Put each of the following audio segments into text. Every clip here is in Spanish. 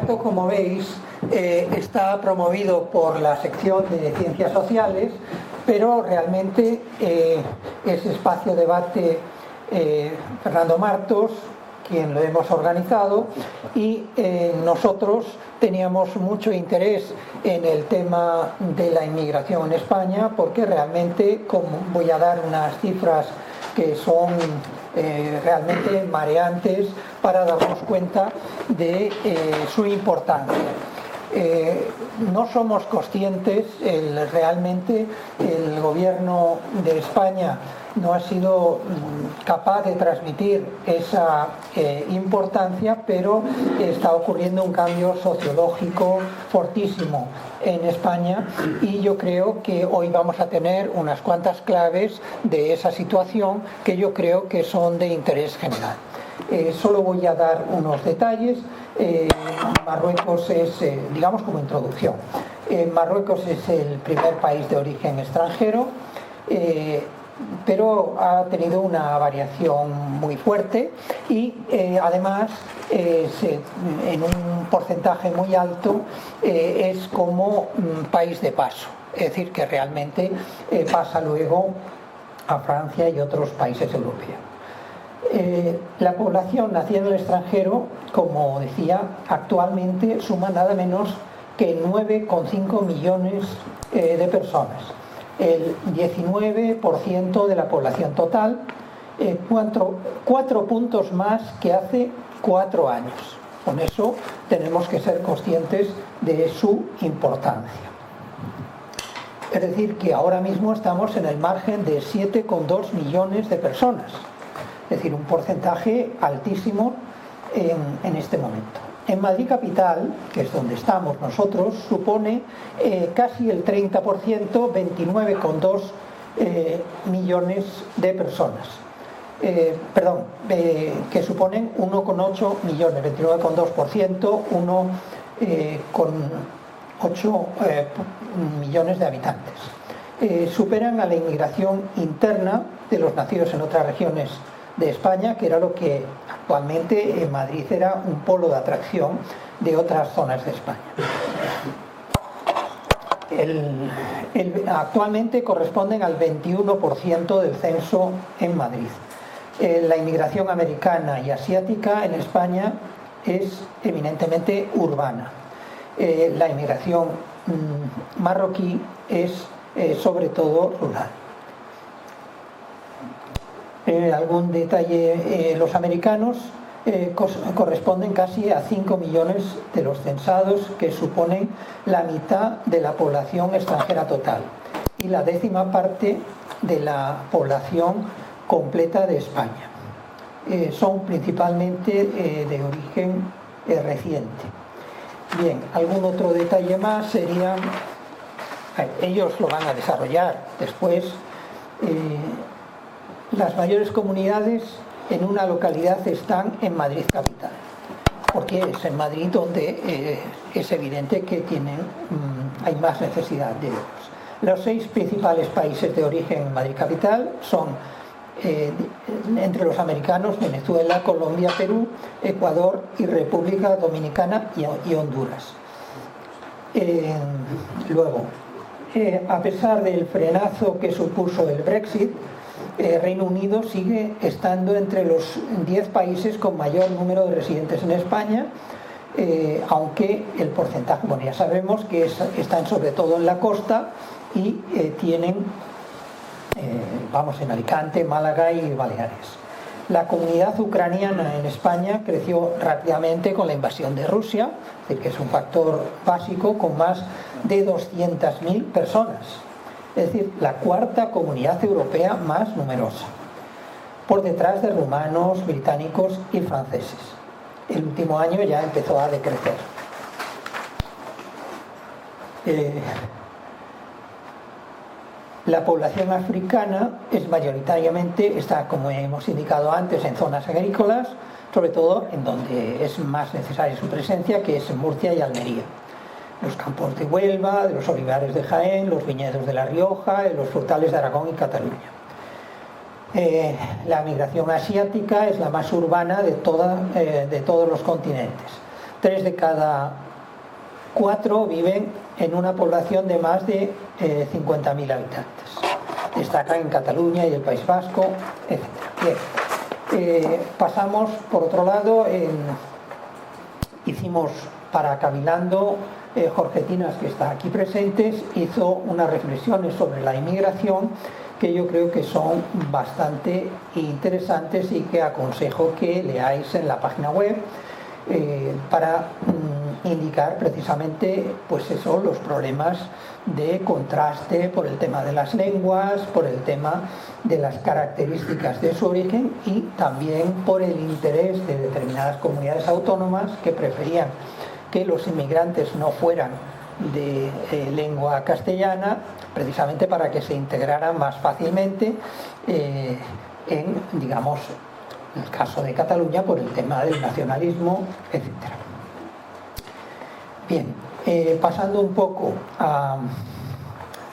acto, como veis, está promovido por la sección de Ciencias Sociales, pero realmente ese espacio debate Fernando Martos, quien lo hemos organizado, y nosotros teníamos mucho interés en el tema de la inmigración en España, porque realmente, como voy a dar unas cifras que son realmente mareantes para darnos cuenta de su importancia. No somos conscientes, realmente el gobierno de España no ha sido capaz de transmitir esa importancia, pero está ocurriendo un cambio sociológico fortísimo en España y yo creo que hoy vamos a tener unas cuantas claves de esa situación que yo creo que son de interés general. Solo voy a dar unos detalles. Marruecos es, digamos como introducción, Marruecos es el primer país de origen extranjero, pero ha tenido una variación muy fuerte y además en un porcentaje muy alto es como país de paso, es decir, que realmente pasa luego a Francia y otros países europeos. La población nacida en el extranjero, como decía, actualmente suma nada menos que 9,5 millones de personas, el 19% de la población total, 4 puntos más que hace 4 años. Con eso tenemos que ser conscientes de su importancia. Es decir, que ahora mismo estamos en el margen de 7,2 millones de personas. Es decir, un porcentaje altísimo en este momento. En Madrid capital, que es donde estamos nosotros, supone casi el 30%, 29,2 millones de personas. Que suponen 1,8 millones, 29,2%, 1,8 millones de habitantes. Superan a la inmigración interna de los nacidos en otras regiones de España, que era lo que actualmente en Madrid era un polo de atracción de otras zonas de España. Actualmente corresponden al 21% del censo en Madrid. La inmigración americana y asiática en España es eminentemente urbana. La inmigración marroquí es sobre todo rural. Algún detalle, los americanos corresponden casi a 5 millones de los censados, que suponen la mitad de la población extranjera total y la 10ª parte de la población completa de España. Son principalmente de origen reciente. Bien, algún otro detalle más sería, ellos lo van a desarrollar después, las mayores comunidades en una localidad están en Madrid capital, porque es en Madrid donde es evidente que hay más necesidad de ellos. Los 6 principales países de origen en Madrid capital son, entre los americanos, Venezuela, Colombia, Perú, Ecuador y República Dominicana y Honduras. Luego, a pesar del frenazo que supuso el Brexit, Reino Unido sigue estando entre los 10 países con mayor número de residentes en España, aunque el porcentaje, bueno, ya sabemos que están sobre todo en la costa y tienen, en Alicante, Málaga y Baleares. La comunidad ucraniana en España creció rápidamente con la invasión de Rusia, es decir, que es un factor básico, con más de 200.000 personas. Es decir, la 4ª comunidad europea más numerosa, por detrás de rumanos, británicos y franceses. El último año ya empezó a decrecer. La población africana es mayoritariamente, está, como hemos indicado antes, en zonas agrícolas, sobre todo en donde es más necesaria su presencia, que es en Murcia y Almería. Los campos de Huelva, de los olivares de Jaén, los viñedos de La Rioja, los frutales de Aragón y Cataluña. La migración asiática es la más urbana de todos los continentes. 3 de cada 4 viven en una población de más de 50.000 habitantes. Destacan en Cataluña y el País Vasco, etc. Bien. Pasamos, por otro lado, hicimos para Cavilando, Jorge Tinas, que está aquí presentes, hizo unas reflexiones sobre la inmigración que yo creo que son bastante interesantes y que aconsejo que leáis en la página web para indicar precisamente pues eso, los problemas de contraste por el tema de las lenguas, por el tema de las características de su origen y también por el interés de determinadas comunidades autónomas que preferían que los inmigrantes no fueran de lengua castellana, precisamente para que se integraran más fácilmente en, digamos, en el caso de Cataluña, por el tema del nacionalismo, etc. Bien, pasando un poco a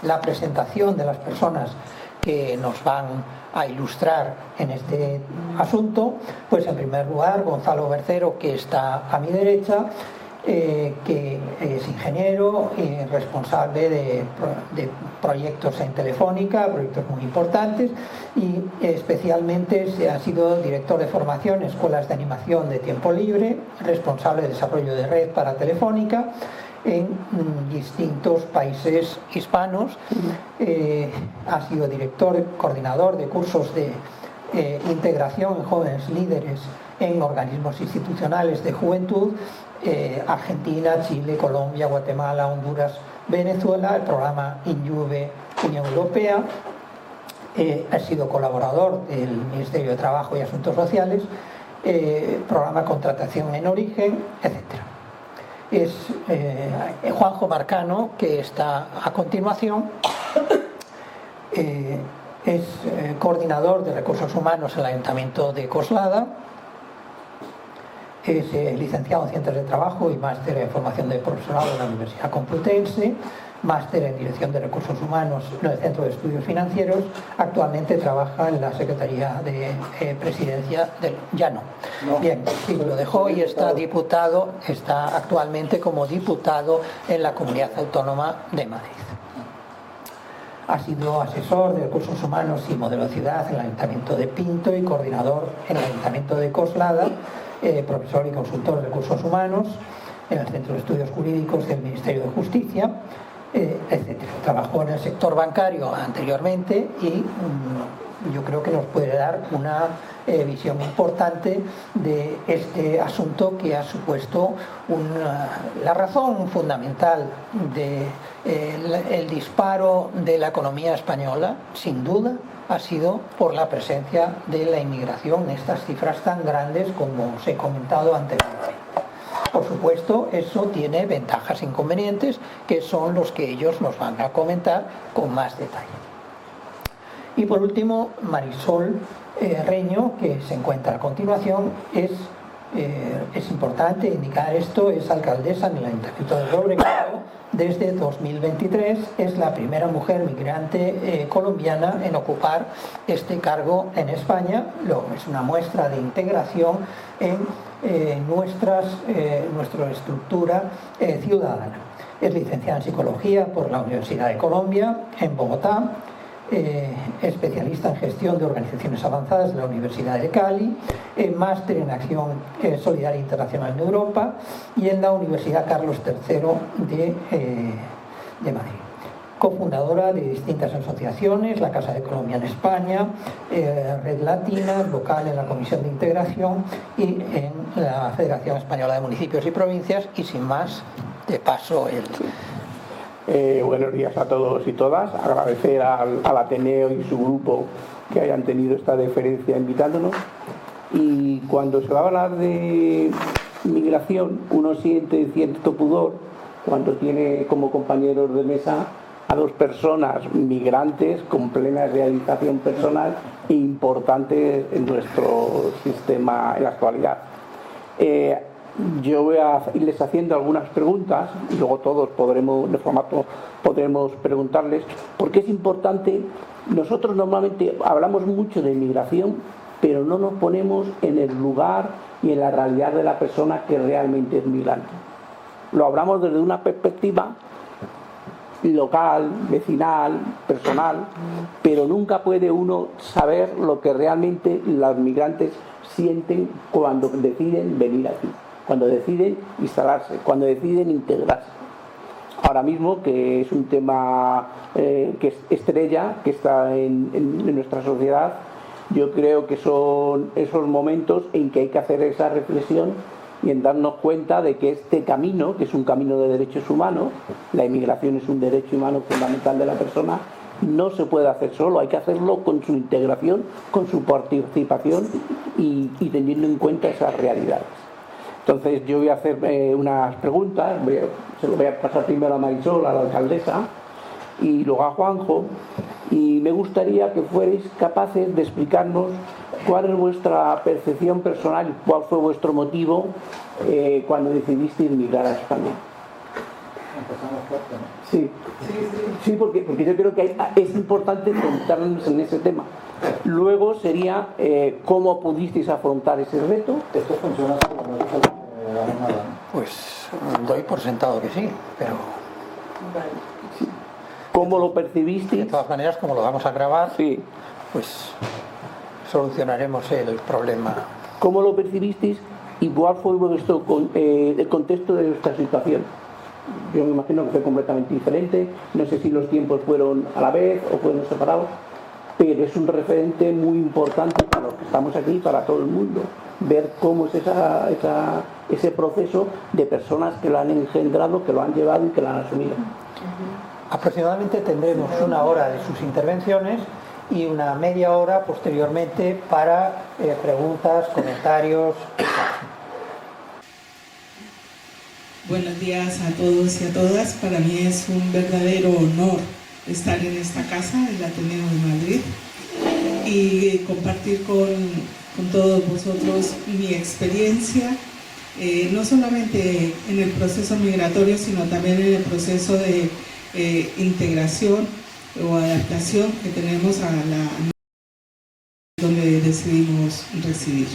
la presentación de las personas que nos van a ilustrar en este asunto, pues en primer lugar Gonzalo Bercero, que está a mi derecha, que es ingeniero y responsable de proyectos en Telefónica, proyectos muy importantes, y especialmente ha sido director de formación en escuelas de animación de tiempo libre, responsable de desarrollo de red para Telefónica en distintos países hispanos. Ha sido director, coordinador de cursos de integración en jóvenes líderes en organismos institucionales de juventud, Argentina, Chile, Colombia, Guatemala, Honduras, Venezuela, el programa INJUVE, Unión Europea. Ha sido colaborador del Ministerio de Trabajo y Asuntos Sociales, programa Contratación en Origen, etc. Es Juanjo Marcano, que está a continuación. Es coordinador de recursos humanos en el Ayuntamiento de Coslada. Es licenciado en Ciencias de Trabajo y máster en Formación de Profesorado en la Universidad Complutense, máster en Dirección de Recursos Humanos en el Centro de Estudios Financieros. Actualmente trabaja en la Secretaría de Presidencia del... Ya no. Bien, sí, lo dejó y está actualmente como diputado en la Comunidad Autónoma de Madrid. Ha sido asesor de Recursos Humanos y Modelo de Ciudad en el Ayuntamiento de Pinto y coordinador en el Ayuntamiento de Coslada, profesor y consultor de Recursos Humanos en el Centro de Estudios Jurídicos del Ministerio de Justicia, etc. Trabajó en el sector bancario anteriormente y yo creo que nos puede dar una visión importante de este asunto que ha supuesto la razón fundamental del disparo de la economía española, sin duda, ha sido por la presencia de la inmigración en estas cifras tan grandes como os he comentado anteriormente. Por supuesto, eso tiene ventajas e inconvenientes que son los que ellos nos van a comentar con más detalle. Y por último, Marisol Reño, que se encuentra a continuación, es importante indicar esto, es alcaldesa en el Ayuntamiento de Llobregat desde 2023, es la primera mujer migrante colombiana en ocupar este cargo en España. Es una muestra de integración en nuestra estructura ciudadana. Es licenciada en Psicología por la Universidad de Colombia en Bogotá, especialista en gestión de organizaciones avanzadas de la Universidad de Cali, máster en acción solidaria internacional en Europa y en la Universidad Carlos III de Madrid. Cofundadora de distintas asociaciones, la Casa de Colombia en España, Red Latina, local en la Comisión de Integración y en la Federación Española de Municipios y Provincias. Y sin más, te paso el... Buenos días a todos y todas. Agradecer al Ateneo y su grupo que hayan tenido esta deferencia invitándonos. Y cuando se va a hablar de migración, uno siente cierto pudor cuando tiene como compañeros de mesa a dos personas migrantes con plena realización personal e importantes en nuestro sistema en la actualidad. Yo voy a irles haciendo algunas preguntas y luego todos podremos preguntarles, porque es importante. Nosotros normalmente hablamos mucho de migración, pero no nos ponemos en el lugar y en la realidad de la persona que realmente es migrante. Lo hablamos desde una perspectiva local, vecinal, personal, pero nunca puede uno saber lo que realmente los migrantes sienten cuando deciden venir aquí, cuando deciden instalarse, cuando deciden integrarse. Ahora mismo, que es un tema que es estrella, que está en nuestra sociedad, yo creo que son esos momentos en que hay que hacer esa reflexión y en darnos cuenta de que este camino, que es un camino de derechos humanos, la inmigración es un derecho humano fundamental de la persona, no se puede hacer solo, hay que hacerlo con su integración, con su participación y teniendo en cuenta esas realidades. Entonces yo voy a hacer unas preguntas, se lo voy a pasar primero a Marisol, a la alcaldesa, y luego a Juanjo, y me gustaría que fuerais capaces de explicarnos cuál es vuestra percepción personal y cuál fue vuestro motivo cuando decidisteis migrar a España. Empezamos fuerte, ¿no? Sí, sí, porque yo creo que es importante centrarnos en ese tema. Luego sería cómo pudisteis afrontar ese reto. Esto funciona como no dice la jornada, ¿no? Pues doy por sentado que sí, pero Sí. ¿Cómo lo de percibisteis? todas maneras, como lo vamos a grabar, Sí. pues solucionaremos el problema. ¿Cómo lo percibisteis y cuál fue vuestro el contexto de vuestra situación? Yo me imagino que fue completamente diferente, no sé si los tiempos fueron a la vez o fueron separados, pero es un referente muy importante para los que estamos aquí, para todo el mundo, ver cómo es ese proceso de personas que lo han engendrado, que lo han llevado y que lo han asumido. Aproximadamente tendremos 1 hora de sus intervenciones y una media hora posteriormente para preguntas, comentarios. Buenos días a todos y a todas. Para mí es un verdadero honor estar en esta casa, el Ateneo de Madrid, y compartir con todos vosotros mi experiencia, no solamente en el proceso migratorio, sino también en el proceso de integración o adaptación que tenemos a la donde decidimos residir.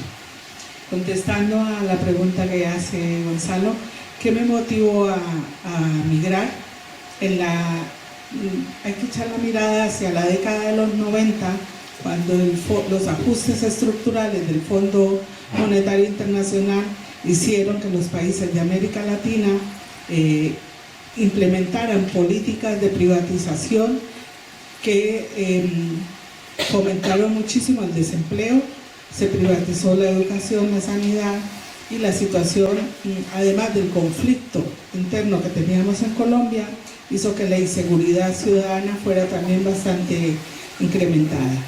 Contestando a la pregunta que hace Gonzalo, ¿qué me motivó a migrar? Hay que echar la mirada hacia la década de los 90, cuando los ajustes estructurales del Fondo Monetario Internacional hicieron que los países de América Latina implementaran políticas de privatización que fomentaron muchísimo el desempleo. Se privatizó la educación, la sanidad, y la situación, además del conflicto interno que teníamos en Colombia, hizo que la inseguridad ciudadana fuera también bastante incrementada.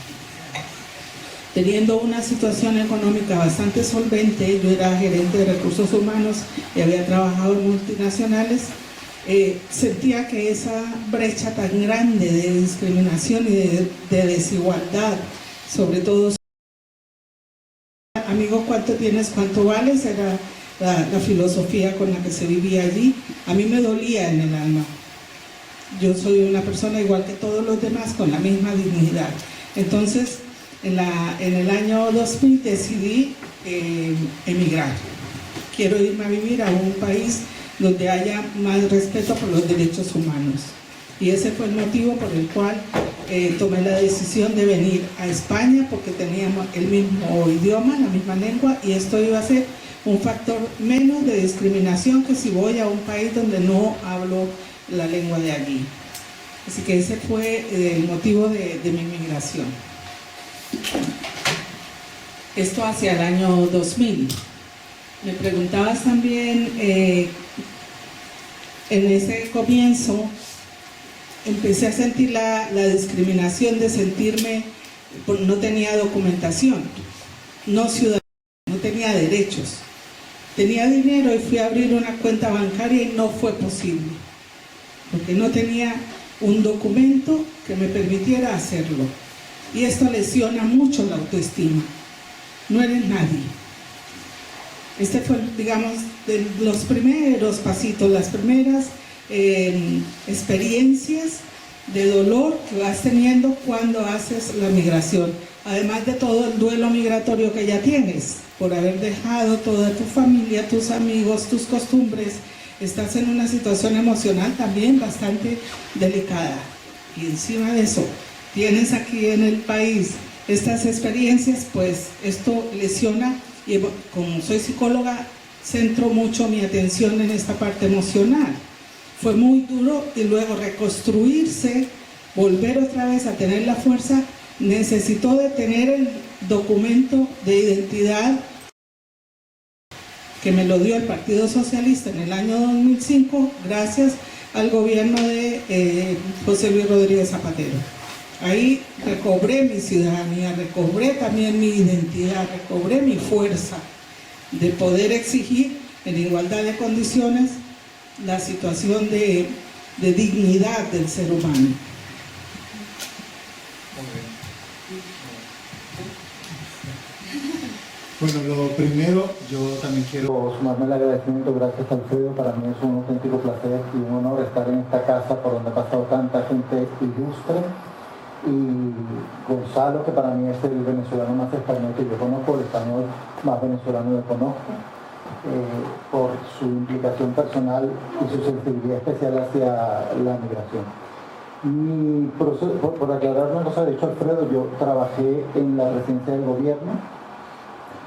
Teniendo una situación económica bastante solvente, yo era gerente de recursos humanos y había trabajado en multinacionales, sentía que esa brecha tan grande de discriminación y de desigualdad, sobre todo, amigo, ¿cuánto tienes? ¿Cuánto vales? Era la filosofía con la que se vivía allí. A mí me dolía en el alma. Yo soy una persona igual que todos los demás, con la misma dignidad. Entonces, en el año 2000 decidí emigrar. Quiero irme a vivir a un país donde haya más respeto por los derechos humanos. Y ese fue el motivo por el cual tomé la decisión de venir a España, porque teníamos el mismo idioma, la misma lengua, y esto iba a ser un factor menos de discriminación que si voy a un país donde no hablo la lengua de allí. Así que ese fue el motivo de mi migración. Esto hacia el año 2000. Me preguntabas también, en ese comienzo, empecé a sentir la discriminación de sentirme, no tenía documentación, no ciudadana, no tenía derechos. Tenía dinero y fui a abrir una cuenta bancaria y no fue posible, porque no tenía un documento que me permitiera hacerlo. Y esto lesiona mucho la autoestima. No eres nadie. Este fue, digamos, de los primeros pasitos, las primeras experiencias de dolor que vas teniendo cuando haces la migración. Además de todo el duelo migratorio que ya tienes, por haber dejado toda tu familia, tus amigos, tus costumbres, estás en una situación emocional también bastante delicada. Y encima de eso, tienes aquí en el país estas experiencias, pues esto lesiona, y como soy psicóloga, centro mucho mi atención en esta parte emocional. Fue muy duro y luego reconstruirse, volver otra vez a tener la fuerza, necesitó de tener el documento de identidad que me lo dio el Partido Socialista en el año 2005, gracias al gobierno de José Luis Rodríguez Zapatero. Ahí recobré mi ciudadanía, recobré también mi identidad, recobré mi fuerza de poder exigir en igualdad de condiciones la situación de dignidad del ser humano. Bueno, lo primero, yo también quiero sumarme al agradecimiento. Gracias, Alfredo. Para mí es un auténtico placer y un honor estar en esta casa por donde ha pasado tanta gente ilustre. Y Gonzalo, que para mí es el venezolano más español que yo conozco, el español más venezolano que conozco, por su implicación personal y su sensibilidad especial hacia la migración. Mi proceso, por aclarar una cosa, de hecho, Alfredo, yo trabajé en la presidencia del gobierno,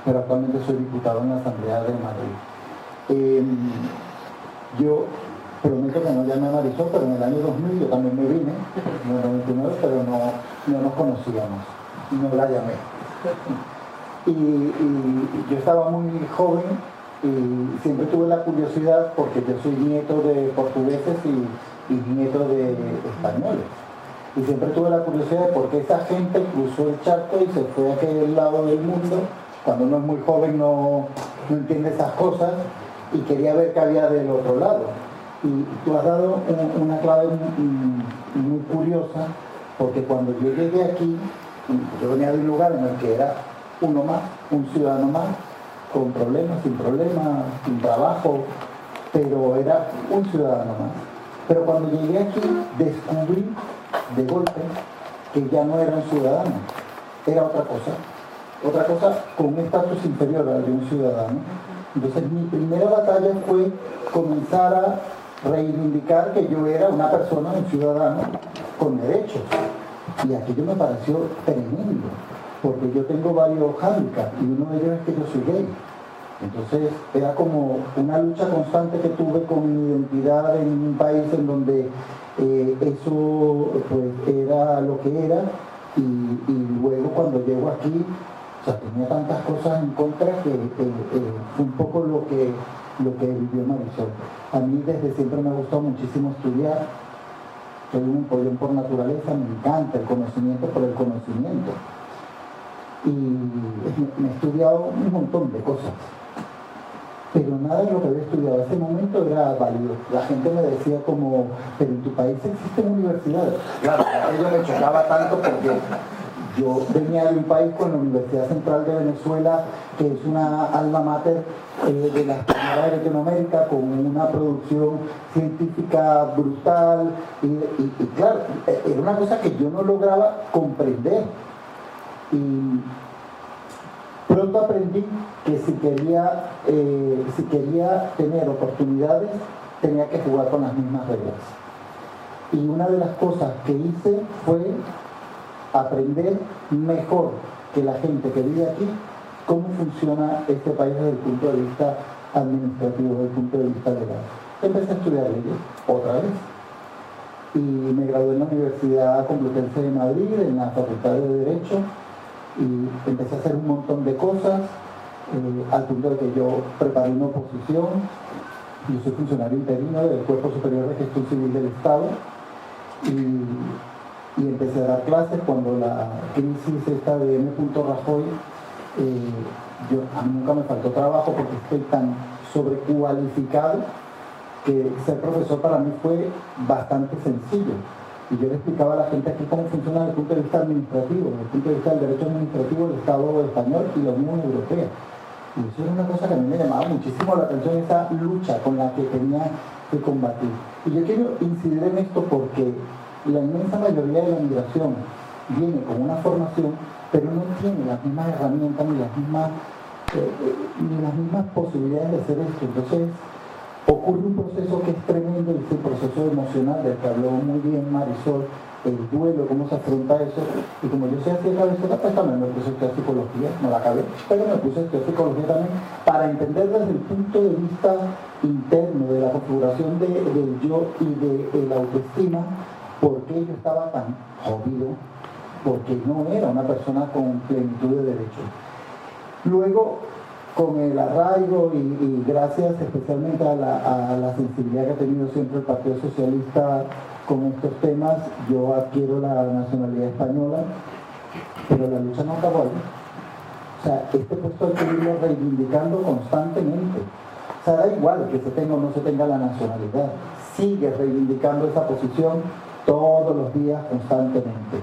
pero actualmente soy diputado en la Asamblea de Madrid. Yo prometo que no llamé a Marisol, pero en el año 2000 yo también me vine, en el 99, pero no nos conocíamos, no la llamé. Y yo estaba muy joven y siempre tuve la curiosidad, porque yo soy nieto de portugueses y nieto de españoles. Y siempre tuve la curiosidad de por qué esa gente cruzó el charco y se fue a aquel lado del mundo. Cuando uno es muy joven no entiende esas cosas y quería ver qué había del otro lado. Y tú has dado una clave muy curiosa, porque cuando yo llegué aquí, yo venía de un lugar en el que era uno más, un ciudadano más, con problemas, sin trabajo, pero era un ciudadano más. Pero cuando llegué aquí, descubrí de golpe que ya no era un ciudadano, era otra cosa con un estatus inferior al de un ciudadano. Entonces mi primera batalla fue comenzar a reivindicar que yo era una persona, un ciudadano con derechos. Y aquello me pareció tremendo, porque yo tengo varios handicaps y uno de ellos es que yo soy gay. Entonces era como una lucha constante que tuve con mi identidad en un país en donde eso pues era lo que era, y luego cuando llego aquí, o sea, tenía tantas cosas en contra que fue un poco lo que vivió Marisol. A mí desde siempre me ha gustado muchísimo estudiar, soy un pollón por naturaleza, me encanta el conocimiento por el conocimiento. Y me he estudiado un montón de cosas, pero nada de lo que había estudiado en ese momento era válido. La gente me decía como, pero en tu país existen universidades. Claro, ello me chocaba tanto porque yo venía de un país con la Universidad Central de Venezuela, que es una alma mater de las primeras de Latinoamérica, con una producción científica brutal, y claro, era una cosa que yo no lograba comprender. Y pronto aprendí que si quería tener oportunidades, tenía que jugar con las mismas reglas. Y una de las cosas que hice fue aprender mejor que la gente que vive aquí cómo funciona este país desde el punto de vista administrativo, desde el punto de vista legal. Empecé a estudiar leyes otra vez y me gradué en la Universidad Complutense de Madrid, en la Facultad de Derecho, y empecé a hacer un montón de cosas, al punto de que yo preparé una oposición. Yo soy funcionario interino del Cuerpo Superior de Gestión Civil del Estado, y empecé a dar clases cuando la crisis esta de M. Rajoy, a mí nunca me faltó trabajo porque estoy tan sobrecualificado que ser profesor para mí fue bastante sencillo. Y yo le explicaba a la gente aquí cómo funciona desde el punto de vista administrativo, desde el punto de vista del derecho administrativo del Estado español y la Unión Europea. Y eso era una cosa que a mí me llamaba muchísimo la atención, esa lucha con la que tenía que combatir. Y yo quiero incidir en esto porque La inmensa mayoría de la migración viene con una formación, pero no tiene las mismas herramientas ni las mismas posibilidades de hacer esto. Entonces ocurre un proceso que es tremendo, es el proceso emocional del que habló muy bien Marisol, el duelo, cómo se afronta eso. Y como yo soy así de cabecera, pues también me puse a estudiar psicología, no la acabé, pero me puse a estudiar psicología también para entender desde el punto de vista interno de la configuración del yo y de la autoestima, por qué yo estaba tan jodido, porque no era una persona con plenitud de derechos. Luego, con el arraigo y gracias especialmente a la sensibilidad que ha tenido siempre el Partido Socialista con estos temas, yo adquiero la nacionalidad española, pero la lucha no acabó ahí. O sea, este puesto hay que irlo reivindicando constantemente. O sea, da igual que se tenga o no se tenga la nacionalidad, sigue reivindicando esa posición todos los días constantemente.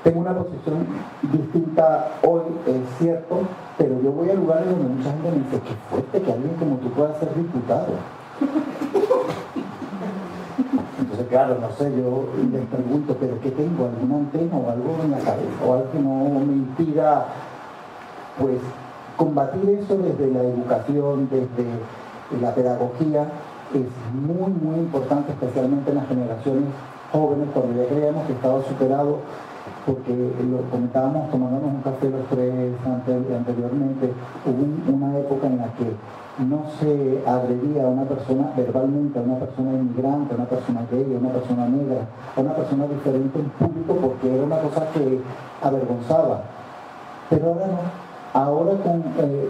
Tengo una posición distinta hoy, es cierto, pero yo voy a lugares donde mucha gente me dice, qué fuerte que alguien como tú pueda ser diputado. Entonces, claro, no sé, yo les pregunto, ¿pero qué tengo? ¿Alguna antena o algo en la cabeza? O algo que no me impida, pues, combatir eso desde la educación, desde la pedagogía, es muy, muy importante, especialmente en las generaciones jóvenes, cuando ya creíamos que estaba superado, porque lo comentábamos tomándonos un café los tres anteriormente, hubo una época en la que no se agredía a una persona verbalmente, a una persona inmigrante, a una persona gay, a una persona negra, a una persona diferente en público, porque era una cosa que avergonzaba. Pero ahora no. Ahora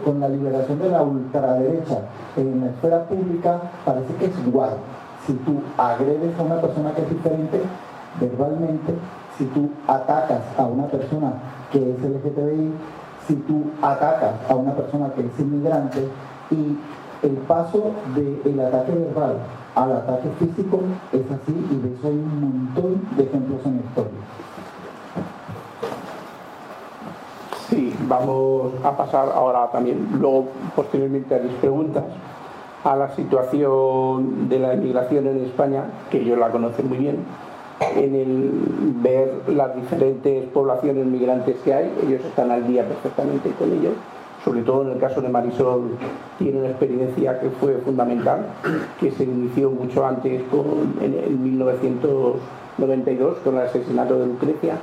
con la liberación de la ultraderecha en la esfera pública, parece que es igual. Si tú agredes a una persona que es diferente verbalmente, si tú atacas a una persona que es LGTBI, si tú atacas a una persona que es inmigrante, y el paso del ataque verbal al ataque físico es así, y de eso hay un montón de ejemplos en la historia. Sí, vamos a pasar ahora también, luego posteriormente a mis preguntas, a la situación de la inmigración en España, que yo la conozco muy bien, en el ver las diferentes poblaciones migrantes que hay. Ellos están al día perfectamente con ellos, sobre todo en el caso de Marisol tiene una experiencia que fue fundamental, que se inició mucho antes en 1992 con el asesinato de Lucrecia,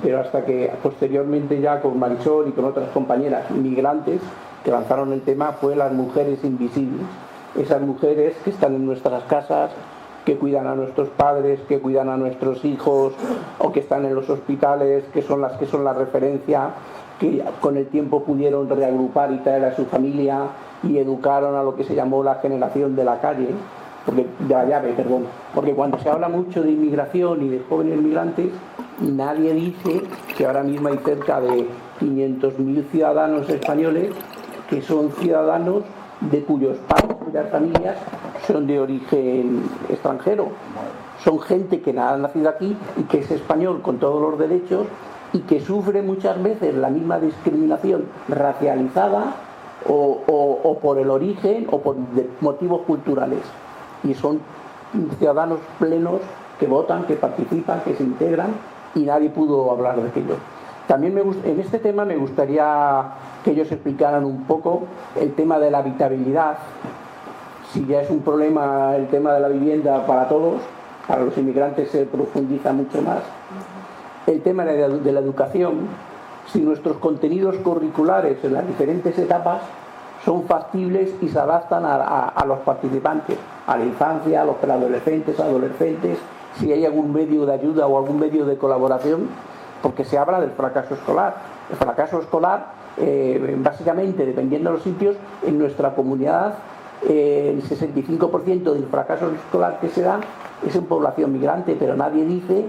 pero hasta que posteriormente ya con Marisol y con otras compañeras migrantes que lanzaron el tema fue las mujeres invisibles, esas mujeres que están en nuestras casas, que cuidan a nuestros padres, que cuidan a nuestros hijos, o que están en los hospitales, que son la referencia, que con el tiempo pudieron reagrupar y traer a su familia y educaron a lo que se llamó la generación de la calle, de la llave, perdón. Porque cuando se habla mucho de inmigración y de jóvenes migrantes, nadie dice que ahora mismo hay cerca de 500.000 ciudadanos españoles que son ciudadanos de cuyos padres, cuyas familias son de origen extranjero. Son gente que ha nacido aquí y que es español con todos los derechos y que sufre muchas veces la misma discriminación racializada o por el origen o por motivos culturales. Y son ciudadanos plenos que votan, que participan, que se integran, y nadie pudo hablar de aquello. También en este tema me gustaría que ellos explicaran un poco el tema de la habitabilidad. Si ya es un problema el tema de la vivienda para todos, para los inmigrantes se profundiza mucho más. El tema de la educación, si nuestros contenidos curriculares en las diferentes etapas son factibles y se adaptan a los participantes, a la infancia, a los preadolescentes, adolescentes, si hay algún medio de ayuda o algún medio de colaboración, porque se habla del fracaso escolar. El fracaso escolar, básicamente, dependiendo de los sitios, en nuestra comunidad, el 65% del fracaso escolar que se da es en población migrante, pero nadie dice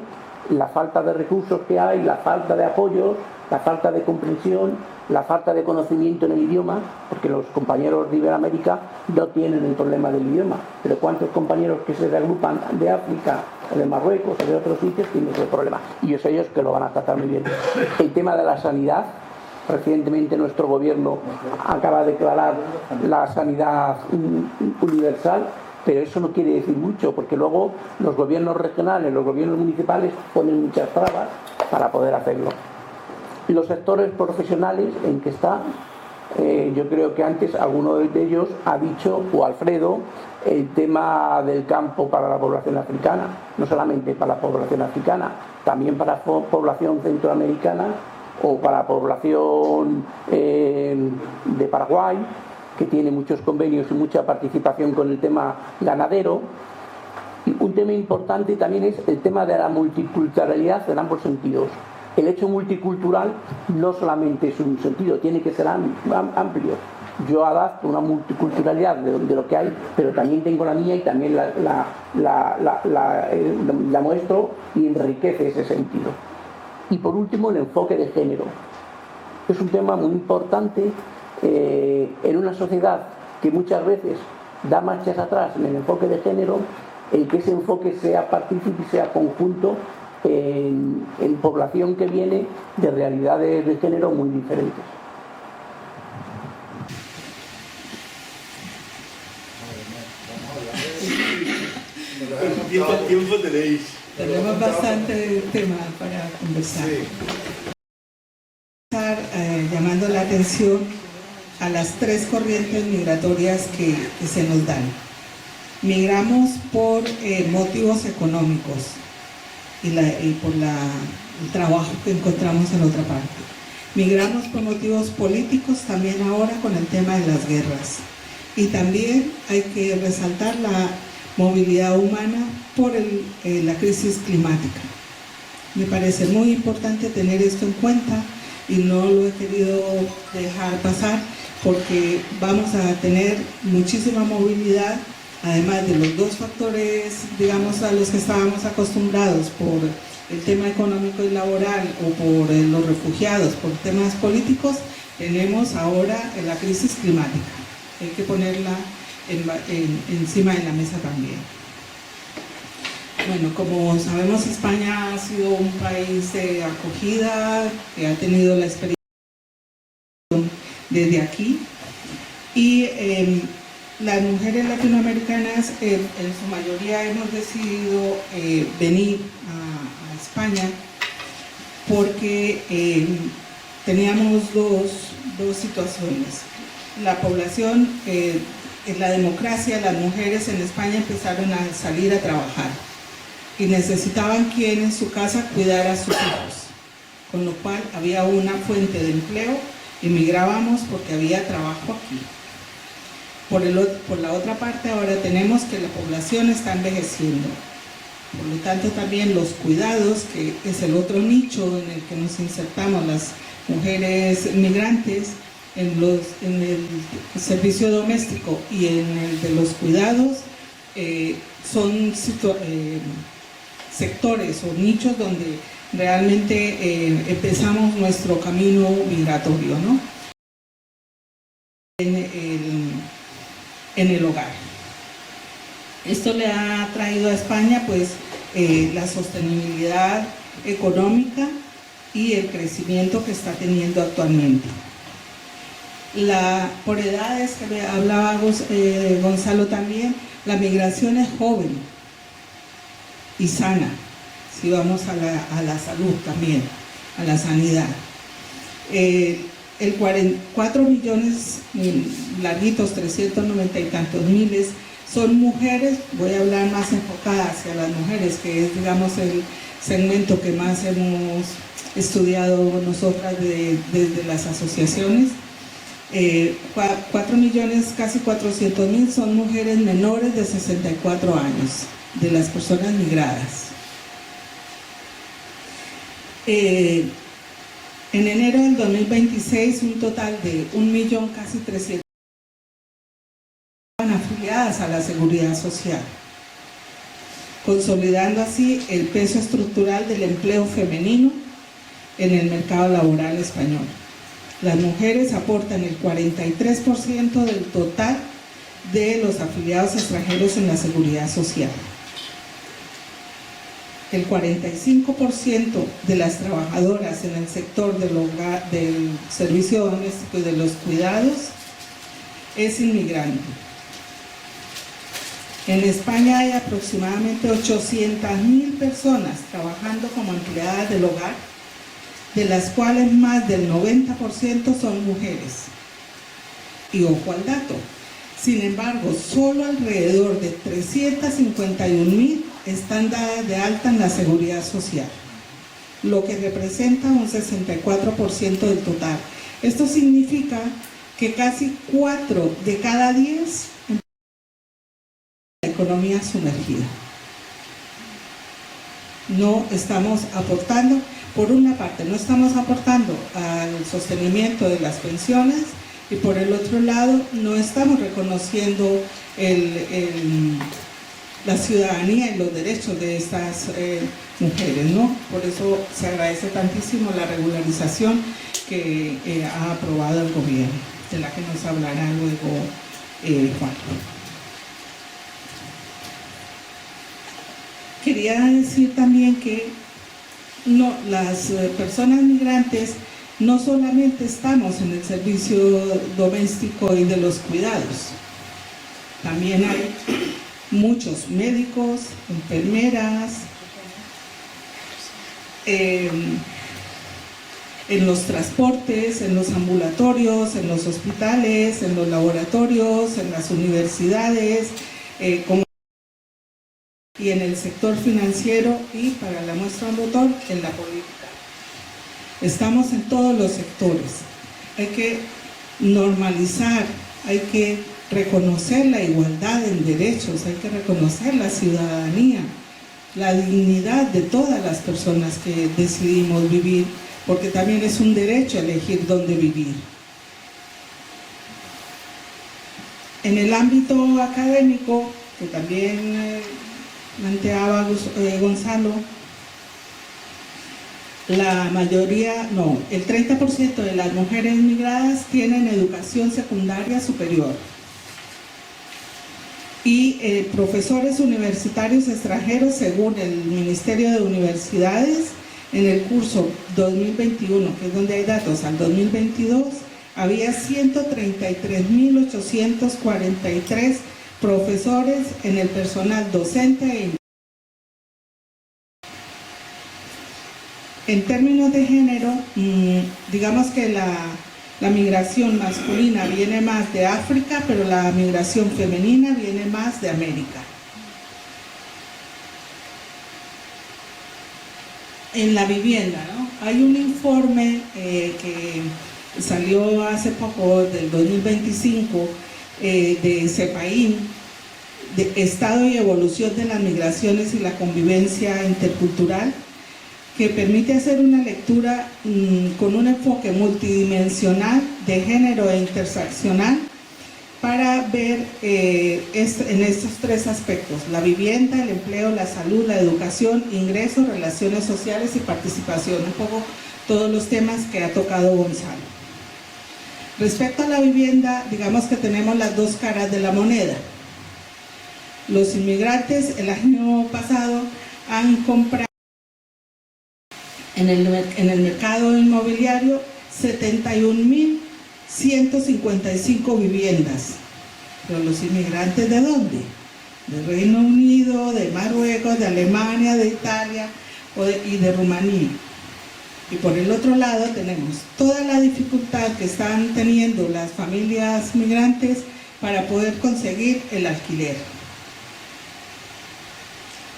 la falta de recursos que hay, la falta de apoyos, la falta de comprensión, la falta de conocimiento en el idioma, porque los compañeros de Iberoamérica no tienen el problema del idioma, pero ¿cuántos compañeros que se reagrupan de África o de Marruecos o de otros sitios tienen ese problema? Y yo sé ellos que lo van a tratar muy bien. El tema de la sanidad, recientemente nuestro gobierno acaba de declarar la sanidad universal, pero eso no quiere decir mucho, porque luego los gobiernos regionales, los gobiernos municipales ponen muchas trabas para poder hacerlo. Los sectores profesionales en que está, yo creo que antes alguno de ellos ha dicho, o Alfredo, el tema del campo para la población africana, no solamente para la población africana, también para la población centroamericana o para la población de Paraguay, que tiene muchos convenios y mucha participación con el tema ganadero. Y un tema importante también es el tema de la multiculturalidad en ambos sentidos. El hecho multicultural no solamente es un sentido, tiene que ser amplio. Yo adapto una multiculturalidad de lo que hay, pero también tengo la mía y también la muestro y enriquece ese sentido. Y por último, el enfoque de género. Es un tema muy importante en una sociedad que muchas veces da marchas atrás en el enfoque de género, el que ese enfoque sea partícipe y sea conjunto en población que viene de realidades de género muy diferentes. Tiempo tenéis. Tenemos bastante tema para conversar. Llamando la atención a las tres corrientes migratorias que se nos dan. Migramos por motivos económicos y por el trabajo que encontramos en otra parte. Migramos por motivos políticos también ahora con el tema de las guerras. Y también hay que resaltar la movilidad humana por la crisis climática. Me parece muy importante tener esto en cuenta y no lo he querido dejar pasar porque vamos a tener muchísima movilidad, además de los dos factores, digamos, a los que estábamos acostumbrados por el tema económico y laboral o por los refugiados, por temas políticos, tenemos ahora la crisis climática. Hay que ponerla encima de la mesa también. Bueno, como sabemos, España ha sido un país de acogida, que ha tenido la experiencia desde aquí, y las mujeres latinoamericanas en su mayoría hemos decidido venir a España porque teníamos dos situaciones. La población, en la democracia, las mujeres en España empezaron a salir a trabajar y necesitaban quien en su casa cuidara a sus hijos, con lo cual había una fuente de empleo, emigrábamos porque había trabajo aquí. Por la otra parte, ahora tenemos que la población está envejeciendo, por lo tanto también los cuidados, que es el otro nicho en el que nos insertamos las mujeres migrantes, en el servicio doméstico y en el de los cuidados, son sectores o nichos donde realmente empezamos nuestro camino migratorio, ¿no? En el hogar. Esto le ha traído a España pues la sostenibilidad económica y el crecimiento que está teniendo actualmente. Por edades, que hablaba Gonzalo también, la migración es joven y sana, si vamos a la salud también, a la sanidad. 4 millones larguitos, 390 y tantos miles, son mujeres. Voy a hablar más enfocada hacia las mujeres, que es, digamos, el segmento que más hemos estudiado nosotras desde las asociaciones. 4 millones, casi 400.000 son mujeres menores de 64 años, de las personas migradas. En enero del 2026, un total de 1.000.000, casi 300.000 afiliadas a la Seguridad Social, consolidando así el peso estructural del empleo femenino en el mercado laboral español. Las mujeres aportan el 43% del total de los afiliados extranjeros en la Seguridad Social. El 45% de las trabajadoras en el sector del hogar, del servicio doméstico y de los cuidados es inmigrante. En España hay aproximadamente 800.000 personas trabajando como empleadas del hogar, de las cuales más del 90% son mujeres. Y ojo al dato, sin embargo, solo alrededor de 351.000 están dadas de alta en la seguridad social, lo que representa un 64% del total. Esto significa que casi 4 de cada 10 la economía sumergida. No estamos aportando, por una parte, no estamos aportando al sostenimiento de las pensiones, y por el otro lado no estamos reconociendo la ciudadanía y los derechos de estas mujeres, ¿no? Por eso se agradece tantísimo la regularización que ha aprobado el gobierno, de la que nos hablará luego Juan. Quería decir también que las personas migrantes no solamente estamos en el servicio doméstico y de los cuidados, también hay muchos médicos, enfermeras, en los transportes, en los ambulatorios, en los hospitales, en los laboratorios, en las universidades, y en el sector financiero y, para la muestra un botón, en la política. Estamos en todos los sectores. Hay que normalizar, hay que reconocer la igualdad en derechos, hay que reconocer la ciudadanía, la dignidad de todas las personas que decidimos vivir, porque también es un derecho elegir dónde vivir. En el ámbito académico, que también planteaba Gonzalo, la mayoría, no, el 30% de las mujeres migradas tienen educación secundaria superior. Y profesores universitarios extranjeros, según el Ministerio de Universidades, en el curso 2021, que es donde hay datos, al 2022, había 133.843 profesores en el personal docente. En términos de género, digamos que la migración masculina viene más de África, pero la migración femenina viene más de América. En la vivienda, ¿no? Hay un informe que salió hace poco, del 2025, de CEPAIN, de Estado y Evolución de las Migraciones y la Convivencia Intercultural, que permite hacer una lectura con un enfoque multidimensional de género e interseccional para ver en estos tres aspectos: la vivienda, el empleo, la salud, la educación, ingresos, relaciones sociales y participación, un poco todos los temas que ha tocado Gonzalo. Respecto a la vivienda, digamos que tenemos las dos caras de la moneda. Los inmigrantes el año pasado han comprado en el mercado inmobiliario 71.155 viviendas. Pero los inmigrantes, ¿de dónde? De Reino Unido, de Marruecos, de Alemania, de Italia y de Rumanía. Y por el otro lado tenemos toda la dificultad que están teniendo las familias migrantes para poder conseguir el alquiler.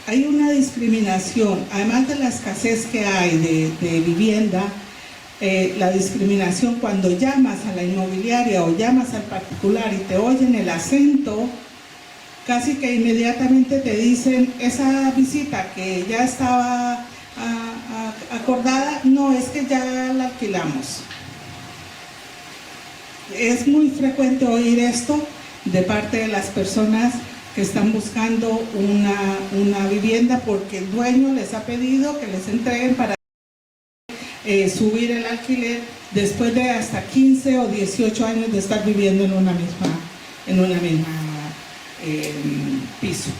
Hay una discriminación, además de la escasez que hay de vivienda, la discriminación cuando llamas a la inmobiliaria o llamas al particular y te oyen el acento, casi que inmediatamente te dicen: esa visita que ya estaba acordada, no, es que ya la alquilamos. Es muy frecuente oír esto de parte de las personas que están buscando una vivienda porque el dueño les ha pedido que les entreguen para subir el alquiler después de hasta 15 o 18 años de estar viviendo en un mismo piso.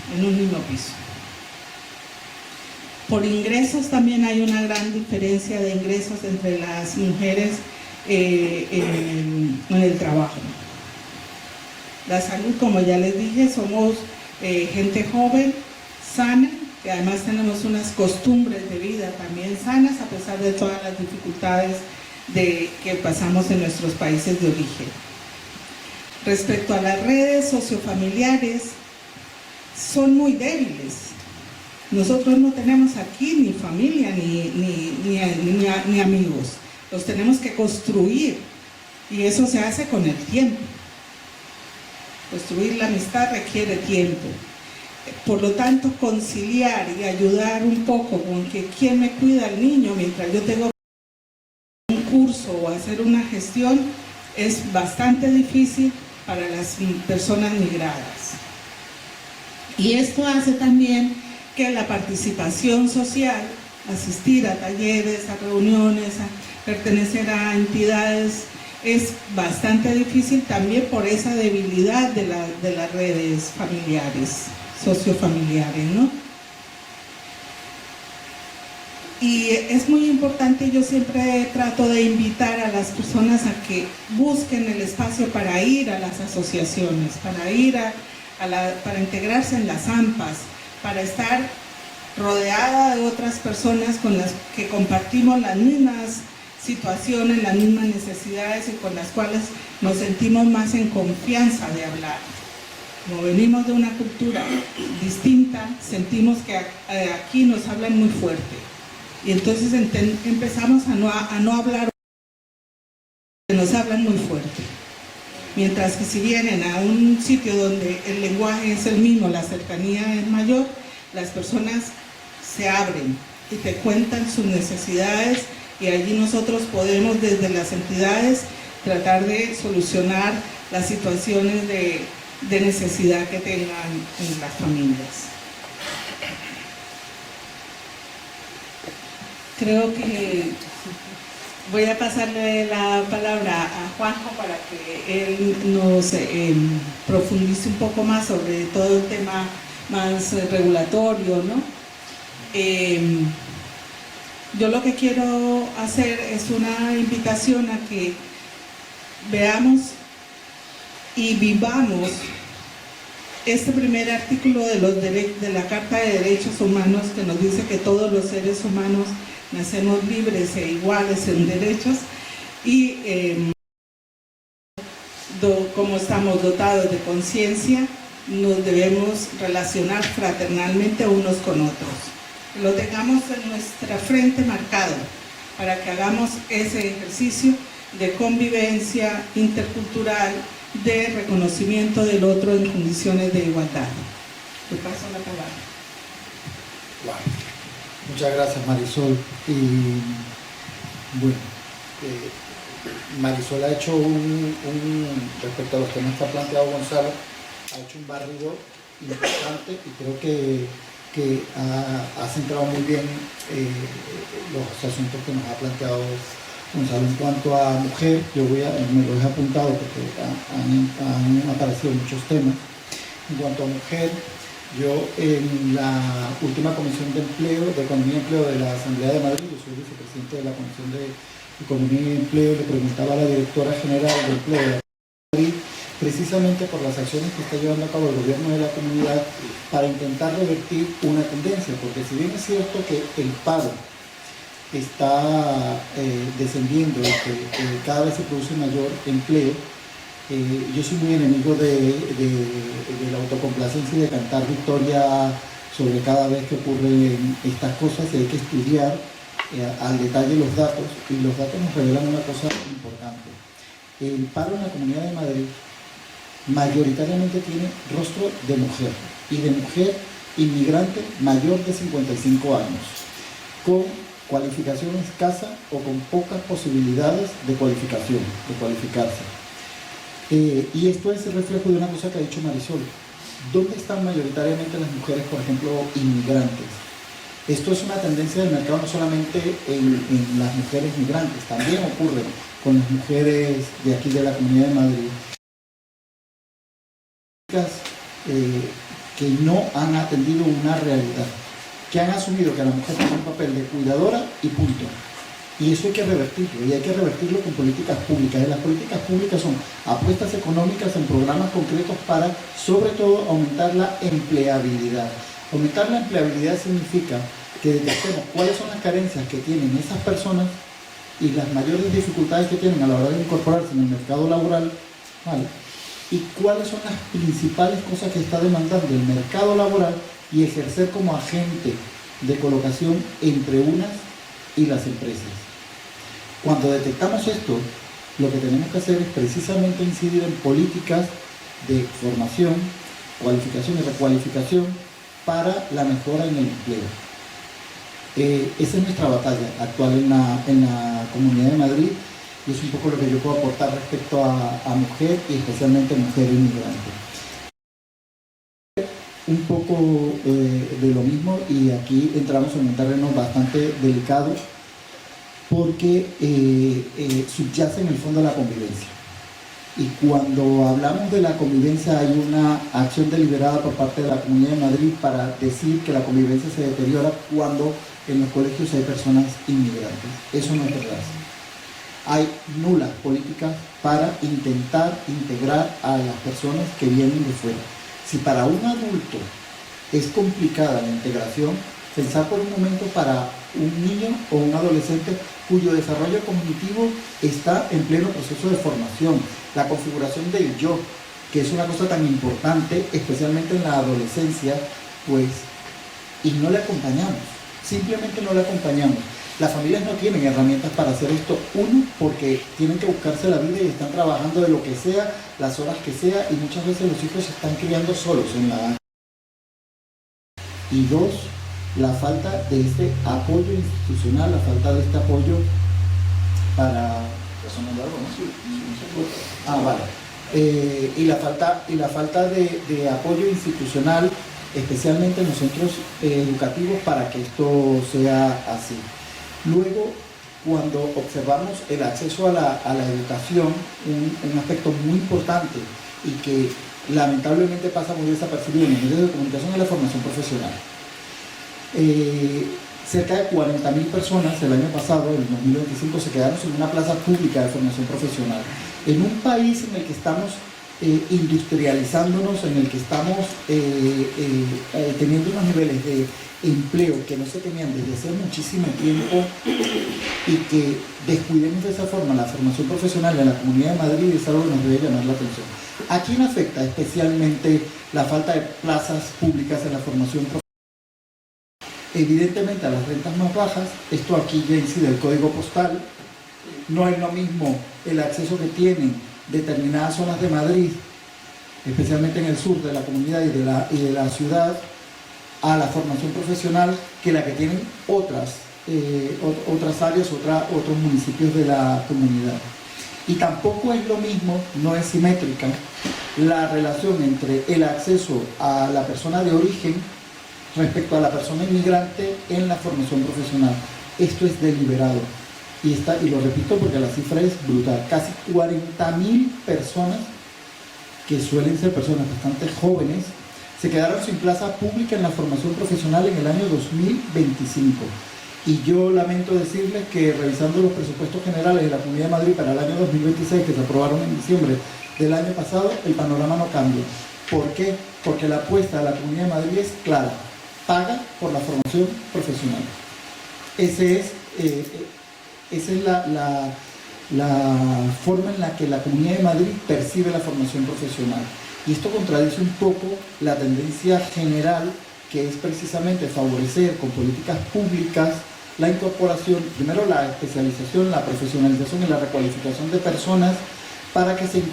Por ingresos también hay una gran diferencia de ingresos entre las mujeres en el trabajo. La salud, como ya les dije, somos gente joven, sana, y además tenemos unas costumbres de vida también sanas a pesar de todas las dificultades que pasamos en nuestros países de origen. Respecto a las redes sociofamiliares, son muy débiles. Nosotros no tenemos aquí ni familia ni amigos, los tenemos que construir y eso se hace con el tiempo. Construir la amistad requiere tiempo. Por lo tanto, conciliar y ayudar un poco con que quién me cuida al niño mientras yo tengo un curso o hacer una gestión es bastante difícil para las personas migradas. Y esto hace también que la participación social, asistir a talleres, a reuniones, a pertenecer a entidades, es bastante difícil también por esa debilidad de las redes familiares, sociofamiliares, ¿no? Y es muy importante, yo siempre trato de invitar a las personas a que busquen el espacio para ir a las asociaciones, para integrarse en las AMPAs, para estar rodeada de otras personas con las que compartimos las mismas situaciones, las mismas necesidades y con las cuales nos sentimos más en confianza de hablar. Como venimos de una cultura distinta, sentimos que aquí nos hablan muy fuerte y entonces empezamos a no hablar, nos hablan muy fuerte. Mientras que si vienen a un sitio donde el lenguaje es el mismo, la cercanía es mayor, las personas se abren y te cuentan sus necesidades y allí nosotros podemos desde las entidades tratar de solucionar las situaciones de necesidad que tengan en las familias. Creo que voy a pasarle la palabra a Juanjo para que él nos profundice un poco más sobre todo el tema más regulatorio, ¿no? Yo lo que quiero hacer es una invitación a que veamos y vivamos este primer artículo de la Carta de Derechos Humanos que nos dice que todos los seres humanos nacemos libres e iguales en derechos y como estamos dotados de conciencia, nos debemos relacionar fraternalmente unos con otros. Lo tengamos en nuestra frente marcado para que hagamos ese ejercicio de convivencia intercultural, de reconocimiento del otro en condiciones de igualdad. Te paso la palabra. Wow. Muchas gracias, Marisol. Y bueno, Marisol ha hecho respecto a los temas que ha planteado Gonzalo, ha hecho un barrido importante y creo que ha centrado muy bien los asuntos que nos ha planteado Gonzalo. En cuanto a mujer, me lo he apuntado porque han aparecido muchos temas. En cuanto a mujer, yo en la última Comisión de Economía y Empleo de la Asamblea de Madrid, yo soy vicepresidente de la Comisión de Economía y Empleo, le preguntaba a la directora general de Empleo de Madrid, precisamente por las acciones que está llevando a cabo el gobierno de la comunidad para intentar revertir una tendencia, porque si bien es cierto que el paro está descendiendo y que cada vez se produce mayor empleo, yo soy muy enemigo de la autocomplacencia y de cantar victoria sobre cada vez que ocurren estas cosas, y hay que estudiar al detalle los datos, y los datos nos revelan una cosa importante. El paro en la Comunidad de Madrid mayoritariamente tiene rostro de mujer, y de mujer inmigrante mayor de 55 años, con cualificación escasa o con pocas posibilidades de cualificación, de cualificarse. Y esto es el reflejo de una cosa que ha dicho Marisol. ¿Dónde están mayoritariamente las mujeres, por ejemplo, inmigrantes? Esto es una tendencia del mercado no solamente en las mujeres migrantes, también ocurre con las mujeres de aquí de la Comunidad de Madrid, que no han atendido una realidad, que han asumido que la mujer tiene un papel de cuidadora y punto. Y eso hay que revertirlo, y hay que revertirlo con políticas públicas. Y las políticas públicas son apuestas económicas en programas concretos para, sobre todo, aumentar la empleabilidad. Aumentar la empleabilidad significa que detectemos cuáles son las carencias que tienen esas personas y las mayores dificultades que tienen a la hora de incorporarse en el mercado laboral, ¿vale? Y cuáles son las principales cosas que está demandando el mercado laboral y ejercer como agente de colocación entre unas y las empresas. Cuando detectamos esto, lo que tenemos que hacer es precisamente incidir en políticas de formación, cualificación y recualificación para la mejora en el empleo. Esa es nuestra batalla actual en la Comunidad de Madrid, y es un poco lo que yo puedo aportar respecto a mujer y especialmente mujer inmigrante. Un poco de lo mismo, y aquí entramos en un terreno bastante delicado porque subyace en el fondo la convivencia. Y cuando hablamos de la convivencia hay una acción deliberada por parte de la Comunidad de Madrid para decir que la convivencia se deteriora cuando en los colegios hay personas inmigrantes. Eso no es verdad. Hay nulas políticas para intentar integrar a las personas que vienen de fuera. Si para un adulto es complicada la integración, pensar por un momento para un niño o un adolescente cuyo desarrollo cognitivo está en pleno proceso de formación, la configuración del yo, que es una cosa tan importante, especialmente en la adolescencia, pues, y no le acompañamos, simplemente no le acompañamos. Las familias no tienen herramientas para hacer esto, uno, porque tienen que buscarse la vida y están trabajando de lo que sea, las horas que sea, y muchas veces los hijos se están criando solos en la... Y dos, la falta de este apoyo institucional, la falta de este apoyo para... Y la falta de apoyo institucional, especialmente en los centros educativos, para que esto sea así. Luego, cuando observamos el acceso a la educación, un aspecto muy importante y que lamentablemente pasa muy desapercibido en los medios de comunicación, es la formación profesional. Cerca de 40.000 personas el año pasado, en 2025, se quedaron sin una plaza pública de formación profesional. En un país en el que estamos industrializándonos, en el que estamos teniendo unos niveles de empleo que no se tenían desde hace muchísimo tiempo, y que descuidemos de esa forma la formación profesional en la Comunidad de Madrid, es algo que nos debe llamar la atención. ¿A quién afecta especialmente la falta de plazas públicas en la formación profesional? Evidentemente a las rentas más bajas. Esto aquí ya incide el código postal. No es lo mismo el acceso que tienen determinadas zonas de Madrid, especialmente en el sur de la comunidad y de la ciudad, a la formación profesional que la que tienen otras áreas, otros municipios de la comunidad. Y tampoco es lo mismo, no es simétrica, la relación entre el acceso a la persona de origen respecto a la persona inmigrante en la formación profesional. Esto es deliberado. Y lo repito porque la cifra es brutal. Casi 40.000 personas, que suelen ser personas bastante jóvenes, se quedaron sin plaza pública en la formación profesional en el año 2025. Y yo lamento decirles que, revisando los presupuestos generales de la Comunidad de Madrid para el año 2026, que se aprobaron en diciembre del año pasado, el panorama no cambia. ¿Por qué? Porque la apuesta de la Comunidad de Madrid es clara: paga por la formación profesional. Esa es la forma en la que la Comunidad de Madrid percibe la formación profesional. Y esto contradice un poco la tendencia general, que es precisamente favorecer con políticas públicas la incorporación, primero la especialización, la profesionalización y la recualificación de personas para que se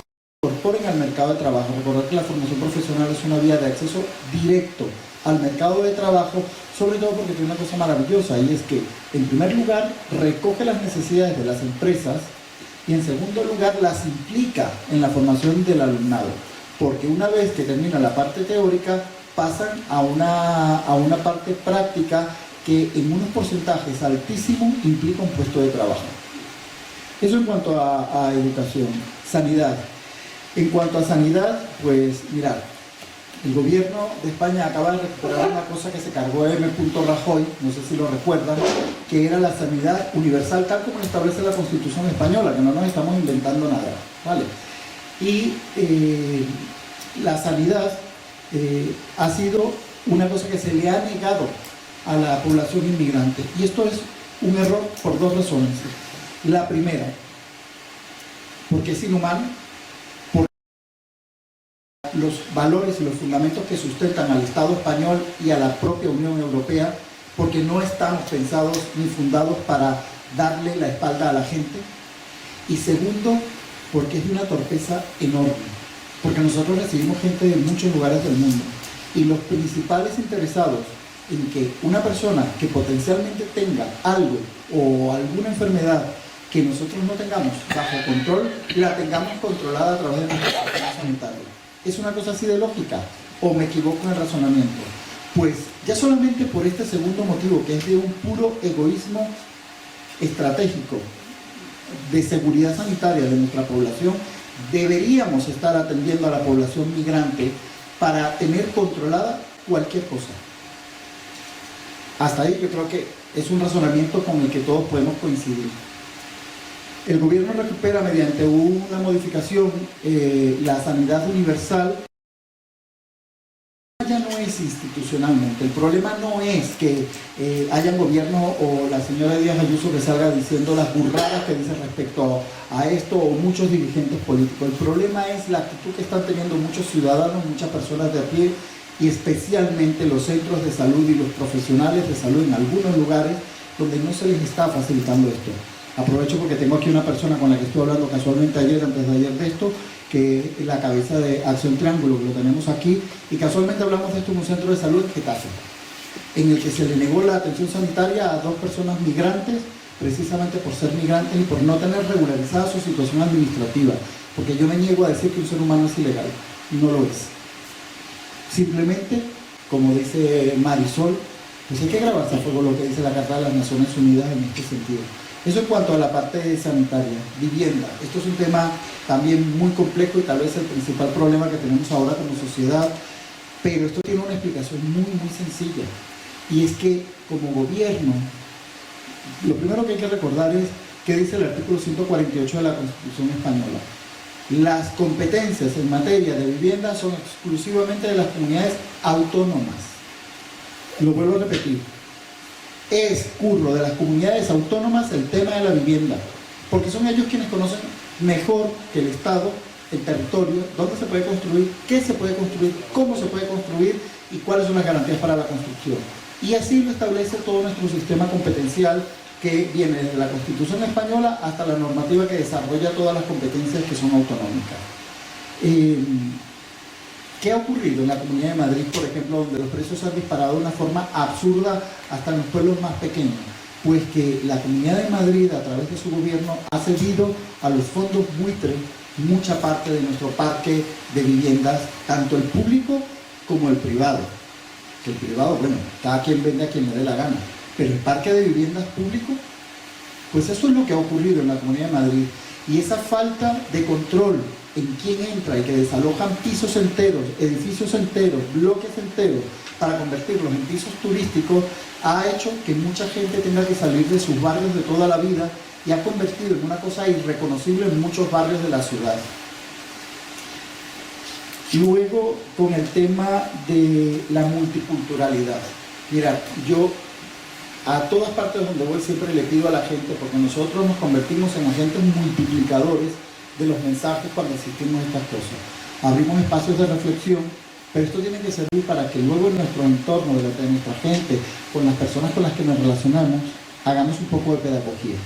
incorporen al mercado de trabajo. Recordar que la formación profesional es una vía de acceso directo al mercado de trabajo, sobre todo porque tiene una cosa maravillosa, y es que, en primer lugar, recoge las necesidades de las empresas, y en segundo lugar, las implica en la formación del alumnado, porque una vez que termina la parte teórica, pasan a una parte práctica que en unos porcentajes altísimos implica un puesto de trabajo. Eso en cuanto a educación. Sanidad. En cuanto a sanidad, pues mirad, el gobierno de España acaba de recuperar una cosa que se cargó M. Rajoy, no sé si lo recuerdan, que era la sanidad universal, tal como lo establece la Constitución española, que no nos estamos inventando nada, ¿vale? Y la sanidad ha sido una cosa que se le ha negado a la población inmigrante. Y esto es un error por dos razones. La primera, porque es inhumano, porque los valores y los fundamentos que sustentan al Estado español y a la propia Unión Europea, porque no estamos pensados ni fundados para darle la espalda a la gente. Y segundo, porque es de una torpeza enorme, porque nosotros recibimos gente de muchos lugares del mundo y los principales interesados en que una persona que potencialmente tenga algo o alguna enfermedad que nosotros no tengamos bajo control, la tengamos controlada a través de nuestro sistema sanitario. ¿Es una cosa así de lógica o me equivoco en el razonamiento? Pues ya solamente por este segundo motivo, que es de un puro egoísmo estratégico de seguridad sanitaria de nuestra población, deberíamos estar atendiendo a la población migrante para tener controlada cualquier cosa. Hasta ahí yo creo que es un razonamiento con el que todos podemos coincidir. El gobierno recupera mediante una modificación la sanidad universal. Ya no es institucionalmente, el problema no es que haya un gobierno o la señora Díaz Ayuso que salga diciendo las burradas que dice respecto a esto o muchos dirigentes políticos. El problema es la actitud que están teniendo muchos ciudadanos, muchas personas de a pie y especialmente los centros de salud y los profesionales de salud en algunos lugares donde no se les está facilitando esto. Aprovecho porque tengo aquí una persona con la que estuve hablando casualmente ayer, antes de ayer de esto, que es la cabeza de Acción Triángulo, que lo tenemos aquí, y casualmente hablamos de esto en un centro de salud en Getafe, en el que se le negó la atención sanitaria a 2 personas migrantes, precisamente por ser migrantes y por no tener regularizada su situación administrativa, porque yo me niego a decir que un ser humano es ilegal, y no lo es. Simplemente, como dice Marisol, pues hay que grabarse a fuego lo que dice la Carta de las Naciones Unidas en este sentido. Eso en cuanto a la parte sanitaria. Vivienda. Esto es un tema también muy complejo y tal vez el principal problema que tenemos ahora como sociedad, pero esto tiene una explicación muy sencilla. Y es que como gobierno, lo primero que hay que recordar es que dice el artículo 148 de la Constitución española. Las competencias en materia de vivienda son exclusivamente de las comunidades autónomas. Lo vuelvo a repetir. Es curro de las comunidades autónomas el tema de la vivienda, porque son ellos quienes conocen mejor que el Estado el territorio, dónde se puede construir, qué se puede construir, cómo se puede construir y cuáles son las garantías para la construcción. Y así lo establece todo nuestro sistema competencial que viene desde la Constitución española hasta la normativa que desarrolla todas las competencias que son autonómicas. ¿Qué ha ocurrido en la Comunidad de Madrid, por ejemplo, donde los precios se han disparado de una forma absurda hasta en los pueblos más pequeños? Pues que la Comunidad de Madrid, a través de su gobierno, ha cedido a los fondos buitre mucha parte de nuestro parque de viviendas, tanto el público como el privado. Que el privado, bueno, cada quien vende a quien le dé la gana, pero el parque de viviendas público, pues eso es lo que ha ocurrido en la Comunidad de Madrid. Y esa falta de control en quién entra y que desalojan pisos enteros, edificios enteros, bloques enteros, para convertirlos en pisos turísticos, ha hecho que mucha gente tenga que salir de sus barrios de toda la vida y ha convertido en una cosa irreconocible en muchos barrios de la ciudad. Luego, con el tema de la multiculturalidad. Mira, yo a todas partes donde voy siempre le pido a la gente, porque nosotros nos convertimos en agentes multiplicadores de los mensajes cuando asistimos a estas cosas. Abrimos espacios de reflexión, pero esto tiene que servir para que luego en nuestro entorno, de nuestra gente, con las personas con las que nos relacionamos, hagamos un poco de pedagogía.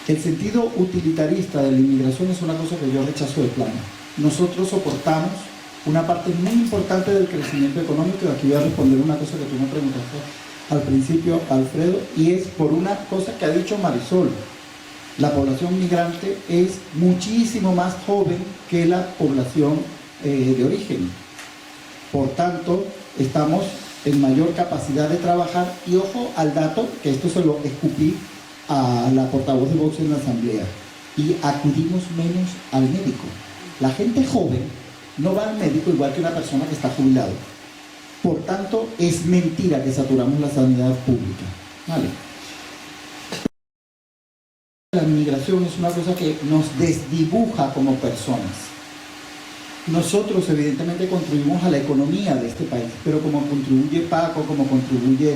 El sentido utilitarista de la inmigración es una cosa que yo rechazo de plano. Nosotros soportamos una parte muy importante del crecimiento económico, y aquí voy a responder una cosa que tú me preguntaste al principio, Alfredo, y es por una cosa que ha dicho Marisol. La población migrante es muchísimo más joven que la población de origen. Por tanto, estamos en mayor capacidad de trabajar, y ojo al dato, que esto se lo escupí a la portavoz de Vox en la asamblea, y acudimos menos al médico. La gente joven no va al médico igual que una persona que está jubilado. Por tanto, es mentira que saturamos la sanidad pública. ¿vale? La inmigración es una cosa que nos desdibuja como personas. Nosotros evidentemente contribuimos a la economía de este país, pero como contribuye Paco, como contribuye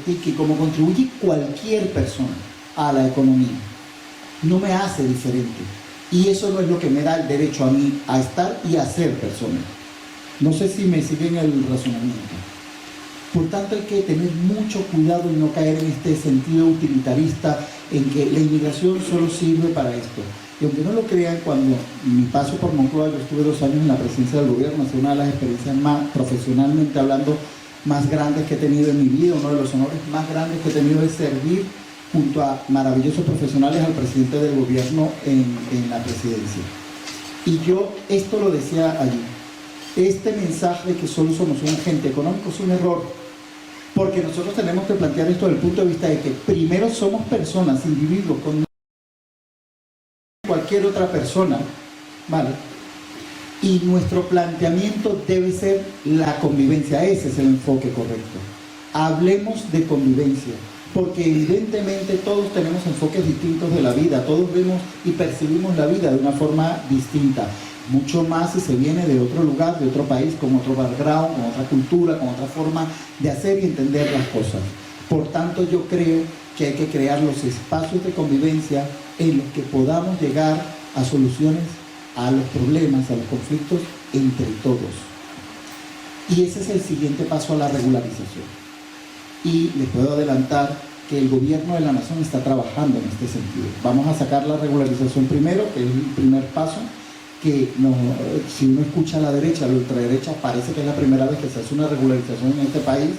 Tiki, como contribuye cualquier persona a la economía, no me hace diferente. Y eso no es lo que me da el derecho a mí a estar y a ser persona. No sé si me siguen el razonamiento. Por tanto, hay que tener mucho cuidado en no caer en este sentido utilitarista en que la inmigración solo sirve para esto. Y aunque no lo crean, cuando mi paso por Moncloa, yo estuve 2 años en la presidencia del gobierno, es una de las experiencias más, profesionalmente hablando, más grandes que he tenido en mi vida, uno de los honores más grandes que he tenido es servir junto a maravillosos profesionales al presidente del gobierno en la presidencia. Y yo esto lo decía allí, este mensaje de que solo somos un agente económico es un error, porque nosotros tenemos que plantear esto desde el punto de vista de que primero somos personas, individuos, con cualquier otra persona, ¿vale? Y nuestro planteamiento debe ser la convivencia, ese es el enfoque correcto. Hablemos de convivencia, porque evidentemente todos tenemos enfoques distintos de la vida, todos vemos y percibimos la vida de una forma distinta, mucho más si se viene de otro lugar, de otro país, con otro background, con otra cultura, con otra forma de hacer y entender las cosas. Por tanto, yo creo que hay que crear los espacios de convivencia en los que podamos llegar a soluciones a los problemas, a los conflictos entre todos. Y ese es el siguiente paso a la regularización. Y les puedo adelantar que el gobierno de la nación está trabajando en este sentido. Vamos a sacar la regularización primero, que es el primer paso, que no, si uno escucha a la derecha, a la ultraderecha, parece que es la primera vez que se hace una regularización en este país.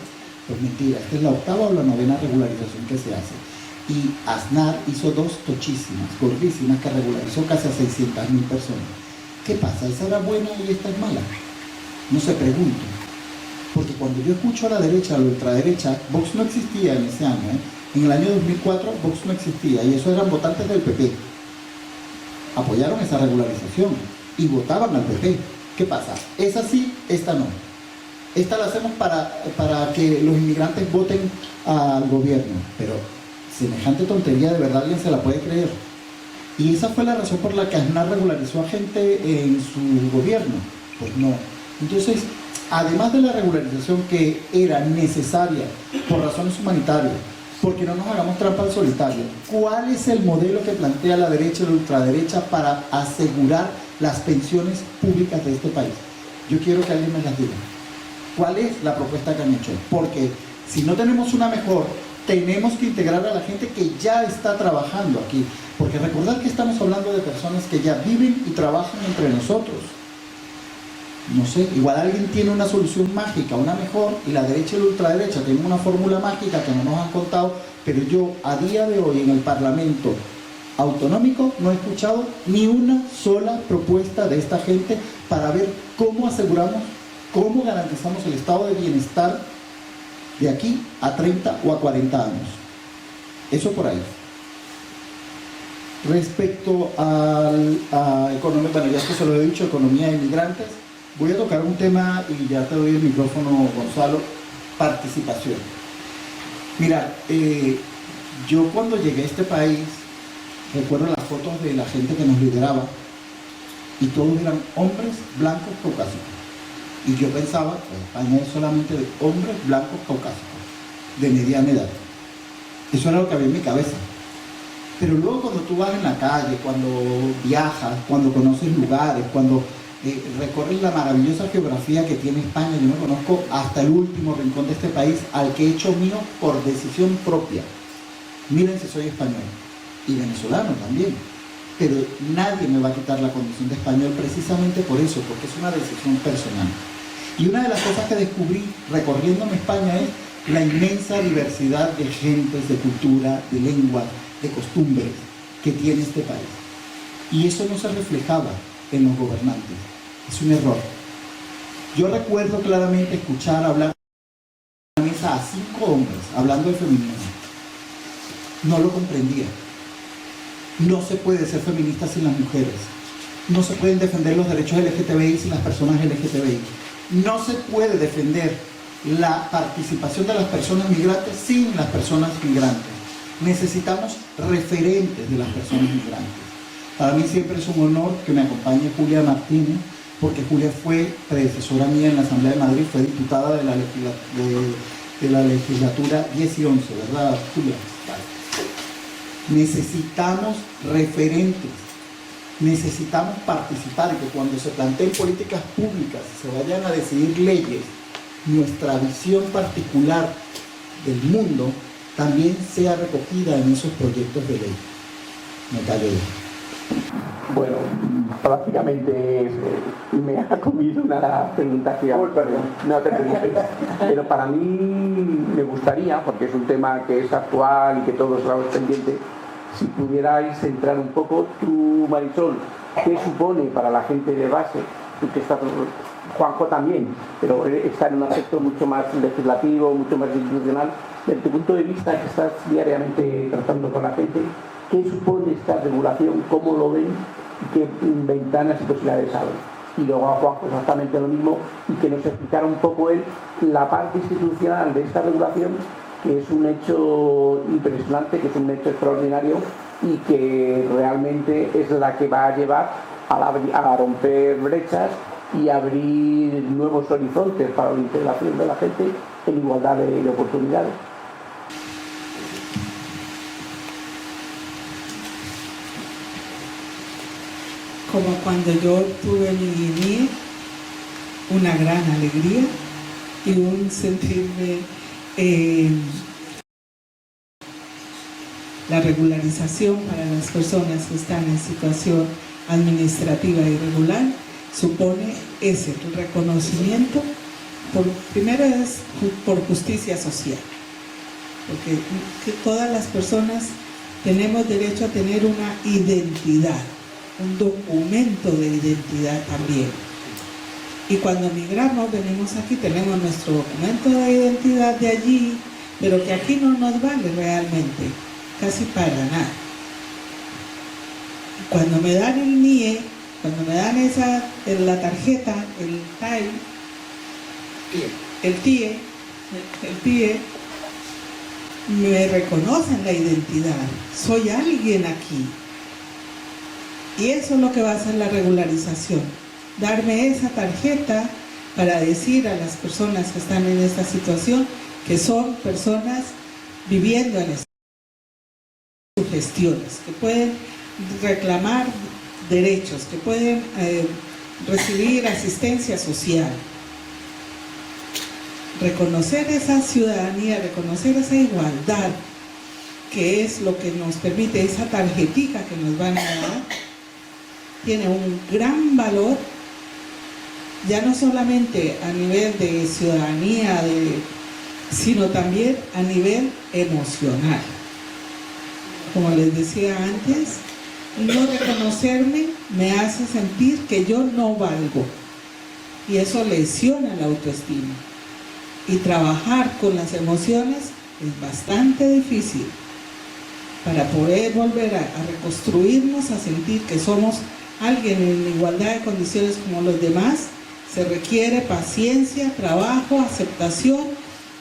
Pues mentira, esta es la 8ª o la 9ª regularización que se hace. Y Aznar hizo 2 tochísimas, gordísimas, que regularizó casi a 600.000 personas. ¿Qué pasa? ¿Esa era buena y esta es mala? No se pregunto. Porque cuando yo escucho a la derecha, a la ultraderecha, Vox no existía en ese año. En el año 2004 Vox no existía y eso eran votantes del PP. Apoyaron esa regularización y votaban al PP. ¿Qué pasa? Esa sí, esta no. Esta la hacemos para que los inmigrantes voten al gobierno, pero semejante tontería de verdad alguien se la puede creer. Y esa fue la razón por la que Aznar regularizó a gente en su gobierno. Pues no. Entonces, además de la regularización que era necesaria por razones humanitarias, porque no nos hagamos trampa al solitario, ¿cuál es el modelo que plantea la derecha y la ultraderecha para asegurar las pensiones públicas de este país? Yo quiero que alguien me las diga. ¿Cuál es la propuesta que han hecho? Porque si no tenemos una mejor, tenemos que integrar a la gente que ya está trabajando aquí. Porque recordad que estamos hablando de personas que ya viven y trabajan entre nosotros. No sé, igual alguien tiene una solución mágica, una mejor, y la derecha y la ultraderecha tienen una fórmula mágica que no nos han contado, pero yo a día de hoy en el Parlamento autonómico no he escuchado ni una sola propuesta de esta gente para ver cómo aseguramos, cómo garantizamos el estado de bienestar de aquí a 30 o a 40 años. Eso por ahí. Respecto a economía, bueno, ya que se lo he dicho, economía de inmigrantes, voy a tocar un tema y ya te doy el micrófono, Gonzalo, participación. Mira, yo cuando llegué a este país, recuerdo las fotos de la gente que nos lideraba y todos eran hombres blancos caucásicos. Y yo pensaba que España es solamente de hombres blancos caucásicos, de mediana edad. Eso era lo que había en mi cabeza. Pero luego cuando tú vas en la calle, cuando viajas, cuando conoces lugares, cuando recorres la maravillosa geografía que tiene España, yo me conozco hasta el último rincón de este país, al que he hecho mío por decisión propia. Miren si soy español y venezolano también, pero nadie me va a quitar la condición de español precisamente por eso, porque es una decisión personal. Y una de las cosas que descubrí recorriéndome España es la inmensa diversidad de gentes, de cultura, de lengua, de costumbres que tiene este país. Y eso no se reflejaba en los gobernantes. Es un error. Yo recuerdo claramente escuchar hablar en una mesa a 5 hombres hablando de feminismo. No lo comprendía. No se puede ser feminista sin las mujeres. No se pueden defender los derechos LGTBI sin las personas LGTBI. No se puede defender la participación de las personas migrantes sin las personas migrantes. Necesitamos referentes de las personas migrantes. Para mí siempre es un honor que me acompañe Julia Martínez, porque Julia fue predecesora mía en la Asamblea de Madrid, fue diputada de la legislatura 10 y 11, ¿verdad, Julia? Vale. Necesitamos referentes, necesitamos participar, y que cuando se planteen políticas públicas, se vayan a decidir leyes, nuestra visión particular del mundo también sea recogida en esos proyectos de ley. Me callo ya. Bueno, prácticamente me ha comido una pregunta que no te preocupes, pero para mí me gustaría, porque es un tema que es actual y que todos estamos pendientes, si pudierais centrar un poco, tú, Marisol, ¿qué supone para la gente de base? Tú que estás, Juanjo también, pero está en un aspecto mucho más legislativo, mucho más institucional. Desde tu punto de vista, que estás diariamente tratando con la gente, ¿qué supone esta regulación? ¿Cómo lo ven? ¿Qué ventanas y posibilidades abren? Y luego a Juanjo exactamente lo mismo, y que nos explicara un poco él la parte institucional de esta regulación, que es un hecho impresionante, que es un hecho extraordinario y que realmente es la que va a llevar a romper brechas y abrir nuevos horizontes para la integración de la gente en igualdad de oportunidades. Como cuando yo tuve mi NIE, una gran alegría y un sentirme la regularización para las personas que están en situación administrativa irregular supone ese reconocimiento, primero es por justicia social, porque todas las personas tenemos derecho a tener una identidad, un documento de identidad también. Y cuando migramos, venimos aquí, tenemos nuestro documento de identidad de allí, pero que aquí no nos vale realmente, casi para nada. Cuando me dan el NIE, cuando me dan la tarjeta, el TIE, me reconocen la identidad, soy alguien aquí. Y eso es lo que va a hacer la regularización, darme esa tarjeta para decir a las personas que están en esta situación que son personas viviendo en estas gestiones, que pueden reclamar derechos, que pueden recibir asistencia social. Reconocer esa ciudadanía, reconocer esa igualdad, que es lo que nos permite esa tarjetita que nos van a dar, tiene un gran valor, ya no solamente a nivel de ciudadanía, sino también a nivel emocional. Como les decía antes, no reconocerme me hace sentir que yo no valgo, y eso lesiona la autoestima. Y trabajar con las emociones es bastante difícil para poder volver a reconstruirnos, a sentir que somos alguien en igualdad de condiciones como los demás. Se requiere paciencia, trabajo, aceptación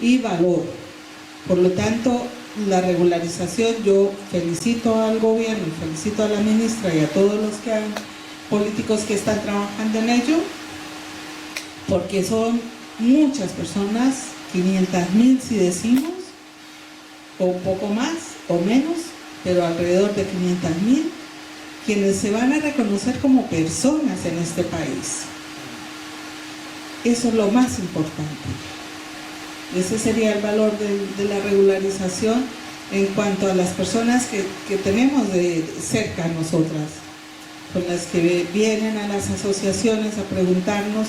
y valor. Por lo tanto, la regularización, yo felicito al gobierno, felicito a la ministra y a todos los políticos que están trabajando en ello, porque son muchas personas, 500.000 si decimos, o un poco más o menos, pero alrededor de 500.000, quienes se van a reconocer como personas en este país. Eso es lo más importante. Ese sería el valor de la regularización en cuanto a las personas que tenemos de cerca a nosotras, con las que vienen a las asociaciones a preguntarnos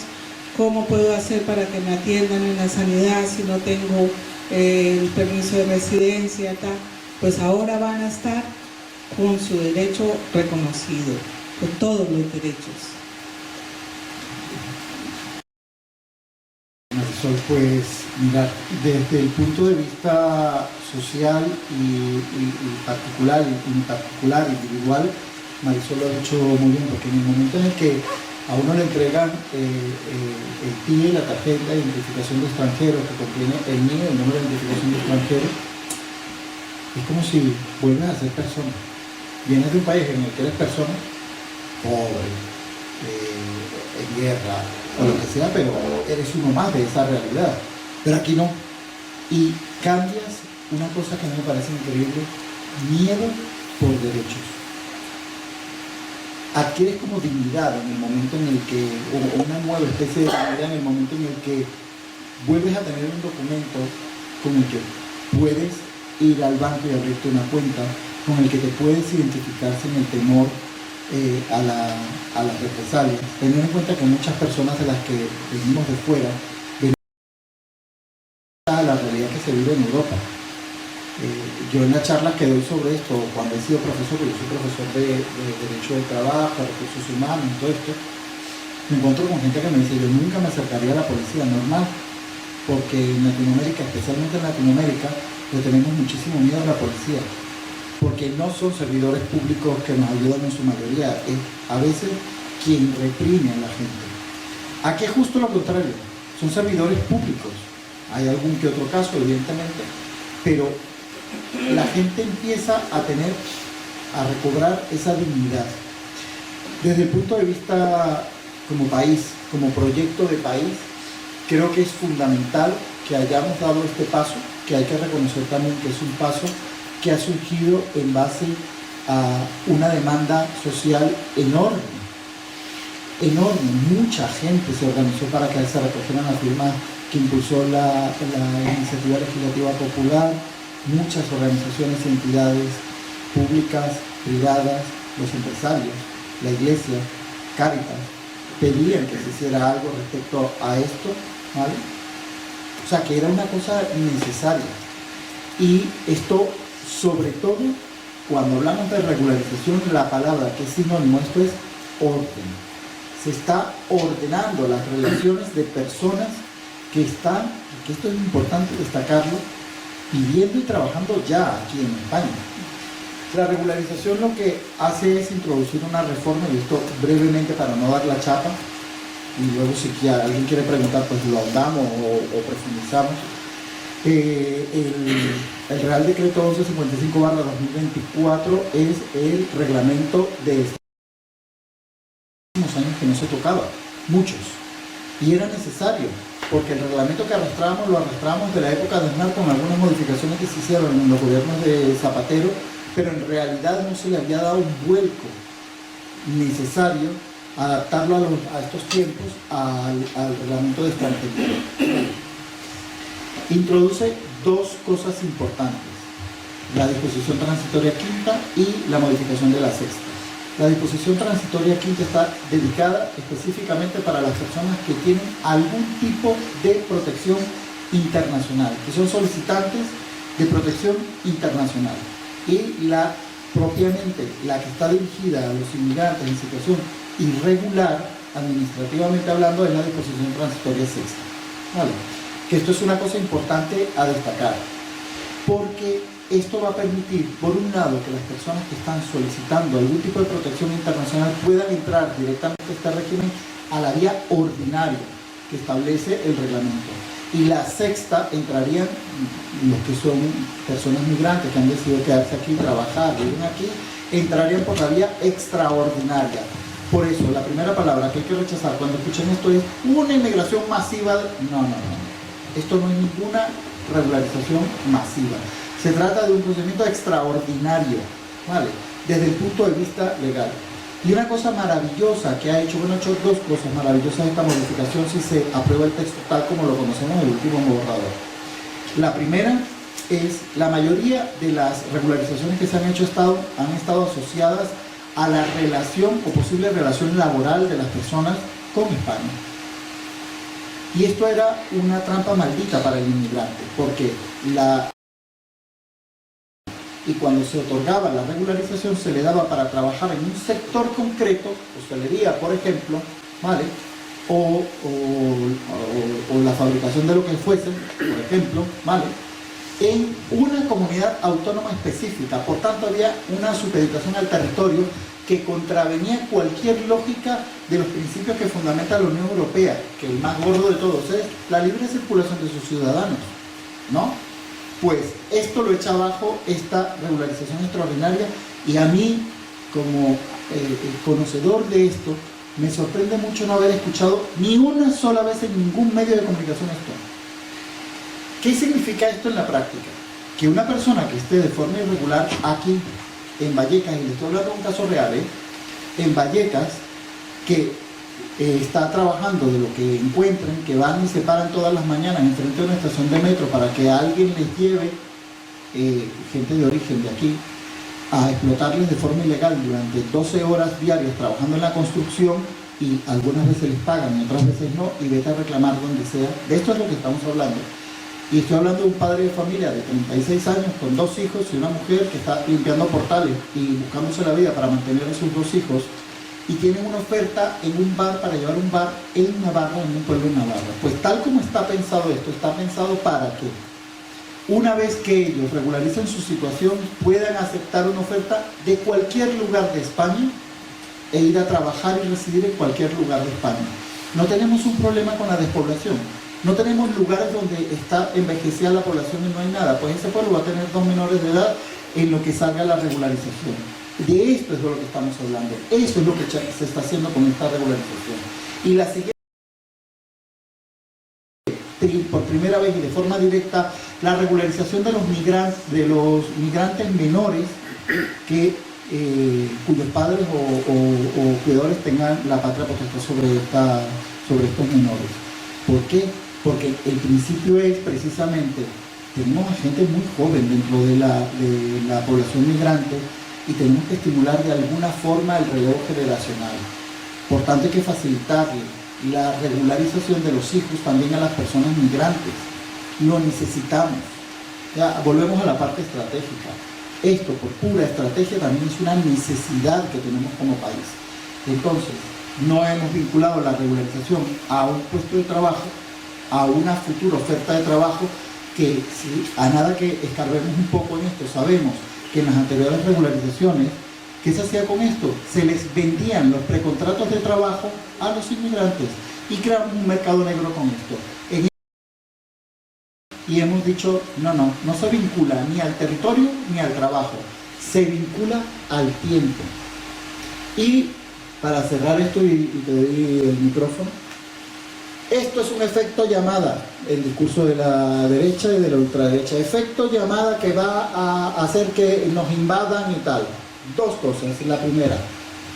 cómo puedo hacer para que me atiendan en la sanidad si no tengo el permiso de residencia, tal. Pues ahora van a estar con su derecho reconocido, con todos los derechos. Marisol, pues mirar, desde el punto de vista social y particular, individual, Marisol lo ha dicho muy bien, porque en el momento en el que A uno le entregan el TIE, la tarjeta de identificación de extranjero, que contiene el NIE, el número de identificación de extranjero. Es como si vuelves a ser persona. Vienes de un país en el que eres persona, pobre, en guerra, o lo que sea, pero eres uno más de esa realidad. Pero aquí no. Y cambias una cosa que a mí me parece increíble: miedo por derechos. Adquieres como dignidad en el momento en el que, o una nueva especie de dignidad en el momento en el que vuelves a tener un documento con el que puedes ir al banco y abrirte una cuenta, con el que te puedes identificar sin el temor a las represalias, teniendo en cuenta que muchas personas de las que venimos de fuera venimos a la realidad que se vive en Europa. Yo en las charlas que doy sobre esto, cuando he sido profesor, porque yo soy profesor de Derecho del Trabajo, Recursos Humanos, todo esto, me encuentro con gente que me dice: yo nunca me acercaría a la policía normal, porque en Latinoamérica, especialmente en Latinoamérica, le tenemos muchísimo miedo a la policía, porque no son servidores públicos que nos ayudan en su mayoría, es a veces quien reprime a la gente. Aquí es justo lo contrario, son servidores públicos. Hay algún que otro caso, evidentemente, pero la gente empieza a recobrar esa dignidad. Desde el punto de vista como país, como proyecto de país, creo que es fundamental que hayamos dado este paso, que hay que reconocer también que es un paso que ha surgido en base a una demanda social enorme. Mucha gente se organizó para que se recogieran las firmas que impulsó la iniciativa legislativa popular. Muchas organizaciones y entidades públicas, privadas, los empresarios, la iglesia, Cáritas, pedían que se hiciera algo respecto a esto, ¿vale? O sea, que era una cosa necesaria. Y esto, sobre todo, cuando hablamos de regularización, la palabra que es sinónimo, esto es orden. Se está ordenando las relaciones de personas que están, y que esto es importante destacarlo, viviendo y trabajando ya aquí en España. La regularización lo que hace es introducir una reforma, y esto brevemente para no dar la chapa, y luego si alguien quiere preguntar, pues lo ahondamos o profundizamos. El Real Decreto 1155/2024 es el reglamento de estos años que no se tocaba, muchos, y era necesario, porque el reglamento que arrastrábamos lo arrastrábamos de la época de Aznar con algunas modificaciones que se hicieron en los gobiernos de Zapatero, pero en realidad no se le había dado un vuelco necesario a adaptarlo a estos tiempos al reglamento de extranjería. Introduce dos cosas importantes: la disposición transitoria quinta y la modificación de la sexta. La disposición transitoria quinta está dedicada específicamente para las personas que tienen algún tipo de protección internacional, que son solicitantes de protección internacional. Y propiamente la que está dirigida a los inmigrantes en situación irregular, administrativamente hablando, es la disposición transitoria sexta. ¿Vale? Que esto es una cosa importante a destacar, porque esto va a permitir, por un lado, que las personas que están solicitando algún tipo de protección internacional puedan entrar directamente a este régimen a la vía ordinaria que establece el reglamento. Y la sexta entrarían los que son personas migrantes que han decidido quedarse aquí, trabajar, viven aquí, entrarían por la vía extraordinaria. Por eso, la primera palabra que hay que rechazar cuando escuchen esto es una inmigración masiva. No. Esto no es ninguna regularización masiva. Se trata de un procedimiento extraordinario, ¿vale? Desde el punto de vista legal. Y una cosa maravillosa que ha hecho, bueno, ha hecho dos cosas maravillosas esta modificación si se aprueba el texto tal como lo conocemos en el último borrador. La primera es, la mayoría de las regularizaciones que se han hecho han estado asociadas a la relación o posible relación laboral de las personas con España. Y esto era una trampa maldita para el inmigrante, porque y cuando se otorgaba la regularización se le daba para trabajar en un sector concreto, hostelería por ejemplo, ¿vale? O la fabricación de lo que fuese, por ejemplo, ¿vale? En una comunidad autónoma específica. Por tanto había una supeditación al territorio que contravenía cualquier lógica de los principios que fundamenta la Unión Europea, que el más gordo de todos es la libre circulación de sus ciudadanos, ¿no? Pues esto lo echa abajo esta regularización extraordinaria, y a mí, como conocedor de esto, me sorprende mucho no haber escuchado ni una sola vez en ningún medio de comunicación esto. ¿Qué significa esto en la práctica? Que una persona que esté de forma irregular aquí en Vallecas, y le estoy hablando de un caso real, en Vallecas, que está trabajando de lo que encuentren, que van y se paran todas las mañanas enfrente de una estación de metro para que alguien les lleve, gente de origen de aquí, a explotarles de forma ilegal durante 12 horas diarias trabajando en la construcción, y algunas veces les pagan y otras veces no, y vete a reclamar donde sea. De esto es lo que estamos hablando. Y estoy hablando de un padre de familia de 36 años con 2 hijos y una mujer que está limpiando portales y buscándose la vida para mantener a sus 2 hijos, y tienen una oferta en un bar para llevar un bar en Navarra, en un pueblo en Navarra. Pues tal como está pensado esto, está pensado para que una vez que ellos regularicen su situación puedan aceptar una oferta de cualquier lugar de España e ir a trabajar y residir en cualquier lugar de España. No tenemos un problema con la despoblación. No tenemos lugares donde está envejecida la población y no hay nada. Pues ese pueblo va a tener 2 menores de edad en lo que salga la regularización. De esto es de lo que estamos hablando. Eso es lo que se está haciendo con esta regularización. Y la siguiente, por primera vez y de forma directa, la regularización de los migrantes menores cuyos padres o cuidadores tengan la patria potestad sobre estos menores. ¿Por qué? Porque el principio es precisamente, tenemos a gente muy joven dentro de la población migrante, y tenemos que estimular de alguna forma el relevo generacional. Por tanto, hay que facilitarle la regularización de los hijos también a las personas migrantes. Lo necesitamos. Ya, volvemos a la parte estratégica. Esto, por pura estrategia, también es una necesidad que tenemos como país. Entonces, no hemos vinculado la regularización a un puesto de trabajo, a una futura oferta de trabajo, que si a nada que escarbemos un poco en esto, sabemos que en las anteriores regularizaciones, ¿qué se hacía con esto? Se les vendían los precontratos de trabajo a los inmigrantes y creamos un mercado negro con esto. Y hemos dicho, no se vincula ni al territorio ni al trabajo, se vincula al tiempo. Y para cerrar esto, y te doy el micrófono, esto es un efecto llamada, el discurso de la derecha y de la ultraderecha, efecto llamada que va a hacer que nos invadan y tal. 2 cosas. La primera,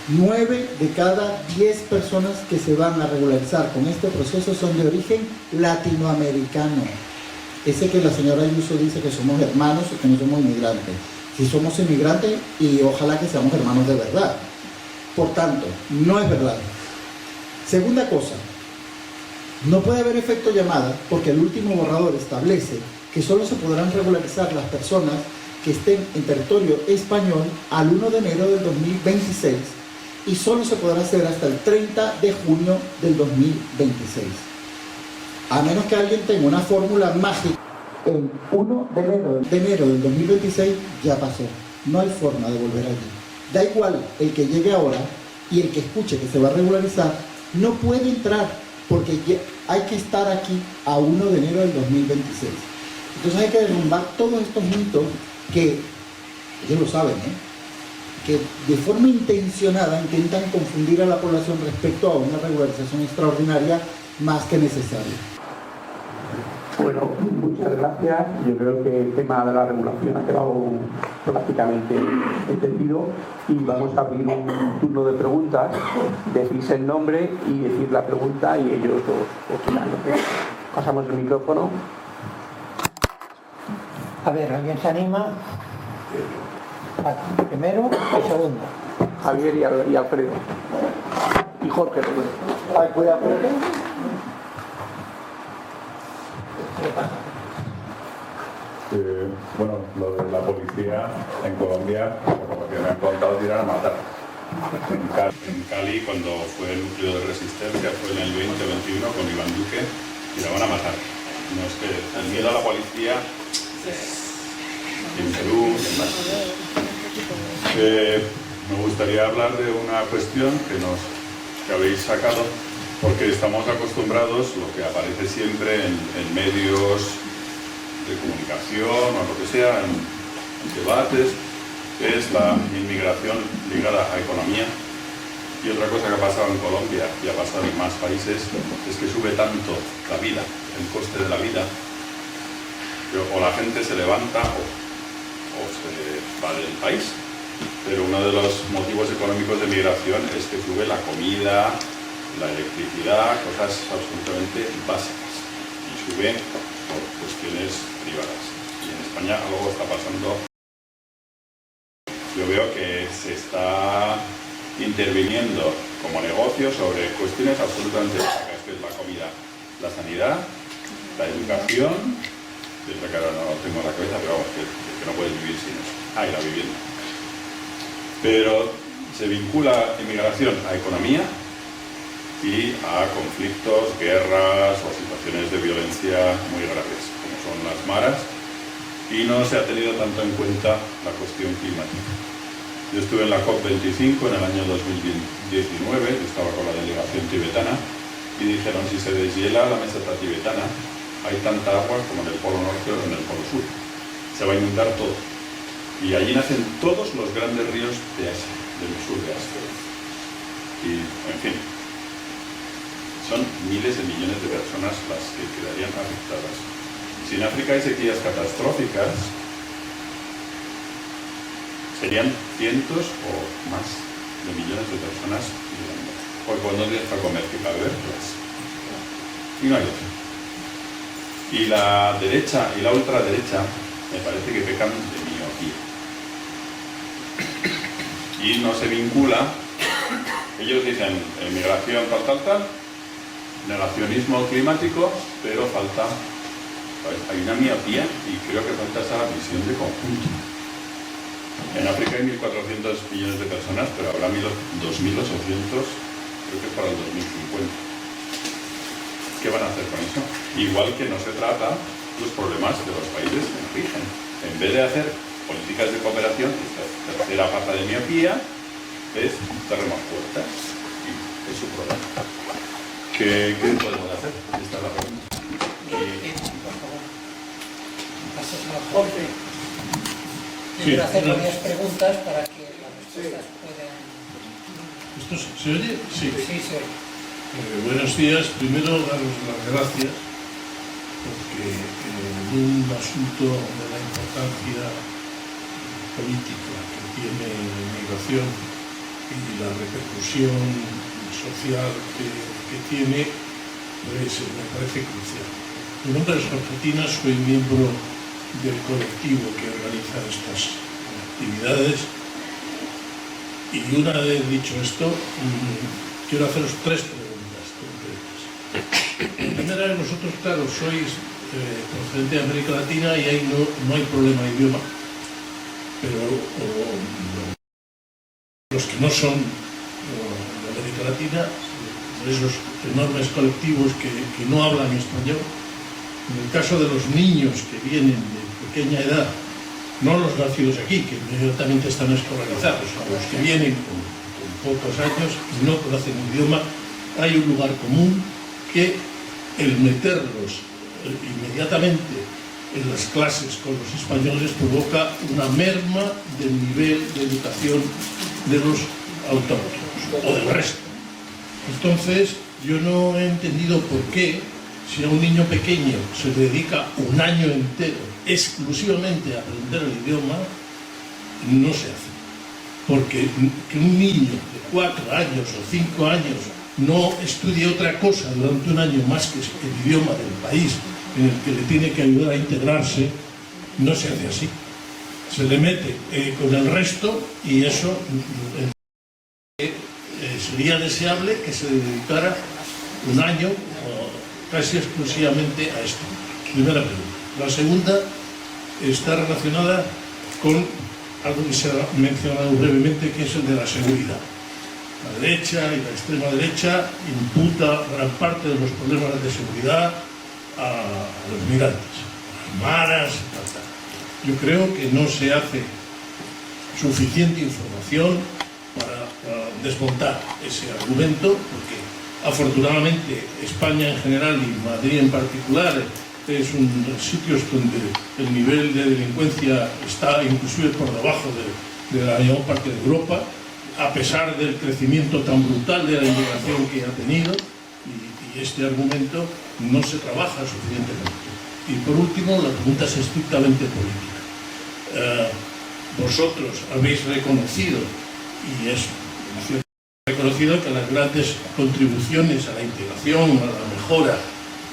9 de cada 10 personas que se van a regularizar con este proceso son de origen latinoamericano. Ese que la señora Ayuso dice que somos hermanos y que no somos inmigrantes. Si somos inmigrantes, y ojalá que seamos hermanos de verdad. Por tanto, no es verdad. Segunda cosa, no puede haber efecto llamada porque el último borrador establece que solo se podrán regularizar las personas que estén en territorio español al 1 de enero del 2026, y solo se podrá hacer hasta el 30 de junio del 2026. A menos que alguien tenga una fórmula mágica, el 1 de enero del 2026 ya pasó. No hay forma de volver allí. Da igual el que llegue ahora y el que escuche que se va a regularizar, no puede entrar porque hay que estar aquí a 1 de enero del 2026. Entonces hay que derrumbar todos estos mitos que, ellos lo saben, que de forma intencionada intentan confundir a la población respecto a una regularización extraordinaria más que necesaria. Bueno, muchas gracias. Yo creo que el tema de la regulación ha quedado prácticamente entendido, y vamos a abrir un turno de preguntas. Decís el nombre y decís la pregunta y ellos os opinan. Pasamos el micrófono. A ver, ¿alguien se anima? Primero y segundo. Javier y Alfredo. Y Jorge. Cuidado. Bueno, lo de la policía en Colombia, como que me han contado, tirar a matar. En Cali, cuando fue el núcleo de resistencia, fue en el 2021 con Iván Duque, tiraban a matar. No es que el miedo a la policía en Perú, en más. me gustaría hablar de una cuestión que habéis sacado, porque estamos acostumbrados, lo que aparece siempre en medios de comunicación o lo que sea, en debates, es la inmigración ligada a economía. Y otra cosa que ha pasado en Colombia y ha pasado en más países es que sube tanto la vida, el coste de la vida, que o la gente se levanta o se va del país. Pero uno de los motivos económicos de migración es que sube la comida, la electricidad, cosas absolutamente básicas. Y sube por cuestiones privadas. Y en España algo está pasando. Yo veo que se está interviniendo como negocio sobre cuestiones absolutamente básicas, que es la comida, la sanidad, la educación, y otra que ahora no lo tengo en la cabeza, pero vamos, que no puedes vivir sin eso. Y la vivienda. Pero se vincula inmigración a economía y a conflictos, guerras o situaciones de violencia muy graves, como son las maras, y no se ha tenido tanto en cuenta la cuestión climática. Yo estuve en la COP25 en el año 2019, estaba con la delegación tibetana, y dijeron, si se deshiela la meseta tibetana, hay tanta agua como en el Polo Norte o en el Polo Sur. Se va a inundar todo. Y allí nacen todos los grandes ríos de Asia, del sur de Asia. Y, en fin, son miles de millones de personas las que quedarían afectadas. Si en África hay sequías catastróficas, serían cientos o más de millones de personas viviendo. Porque cuando no tienes para comer que para beber, pues. Y no hay otro. Y la derecha y la ultraderecha me parece que pecan de miopía. Y no se vincula. Ellos dicen emigración tal, negacionismo climático, pero falta. Hay una miopía y creo que falta esa visión de conjunto. En África hay 1.400 millones de personas, pero habrá 2.800, creo que para el 2050. ¿Qué van a hacer con eso? Igual que no se trata los problemas de los países en origen. En vez de hacer políticas de cooperación, esta tercera pata de miopía, es cerremos puertas y es su problema. ¿Qué podemos hacer? Esta es la pregunta. Por favor, pases a Jorge. Quiero hacer varias preguntas para que las respuestas puedan... ¿Esto se oye? Sí. Sí, se oye. Buenos días. Primero, daros las gracias porque en un asunto de la importancia política que tiene la inmigración y la repercusión social que tiene, pues me parece crucial. Mi nombre es Jorge Tina, soy miembro del colectivo que organiza estas actividades y una vez dicho esto quiero haceros tres preguntas concretas. La primera es, vosotros claro sois procedente de América Latina y ahí no hay problema de idioma, pero los que no son de América Latina, esos enormes colectivos que no hablan español. En el caso de los niños que vienen de pequeña edad, no los nacidos aquí, que inmediatamente están escolarizados, a los que vienen con pocos años y no conocen el idioma, hay un lugar común que el meterlos inmediatamente en las clases con los españoles provoca una merma del nivel de educación de los autóctonos o del resto. Entonces, yo no he entendido por qué, si a un niño pequeño se le dedica un año entero exclusivamente a aprender el idioma, no se hace. Porque que un niño de 4 años o 5 años no estudie otra cosa durante un año más que el idioma del país en el que le tiene que ayudar a integrarse, no se hace así. Se le mete con el resto y eso sería deseable que se dedicara un año casi exclusivamente a esto. Primera pregunta. La segunda está relacionada con algo que se ha mencionado brevemente, que es el de la seguridad. La derecha y la extrema derecha imputa gran parte de los problemas de seguridad a los migrantes, a las maras, tal. Yo creo que no se hace suficiente información desmontar ese argumento, porque afortunadamente España en general y Madrid en particular es un sitios donde el nivel de delincuencia está inclusive por debajo de la mayor parte de Europa, a pesar del crecimiento tan brutal de la inmigración que ha tenido, y este argumento no se trabaja suficientemente. Y por último, la pregunta es estrictamente política. Vosotros habéis reconocido, y es reconocido, que las grandes contribuciones a la integración, a la mejora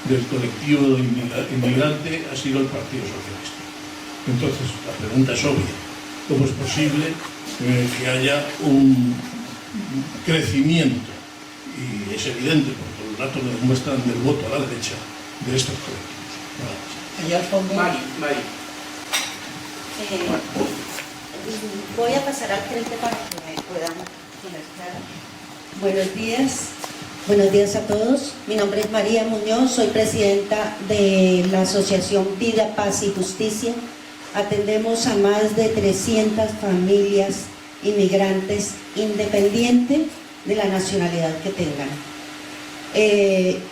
del colectivo inmigrante ha sido el Partido Socialista. Entonces, la pregunta es obvia. ¿Cómo es posible que haya un crecimiento, y es evidente porque los datos nos demuestran, del voto a la derecha de estos colectivos? Allá al fondo. Mari. Voy a pasar al frente para que me puedan conectar. Buenos días a todos. Mi nombre es María Muñoz, soy presidenta de la Asociación Vida, Paz y Justicia. Atendemos a más de 300 familias inmigrantes, independiente de la nacionalidad que tengan.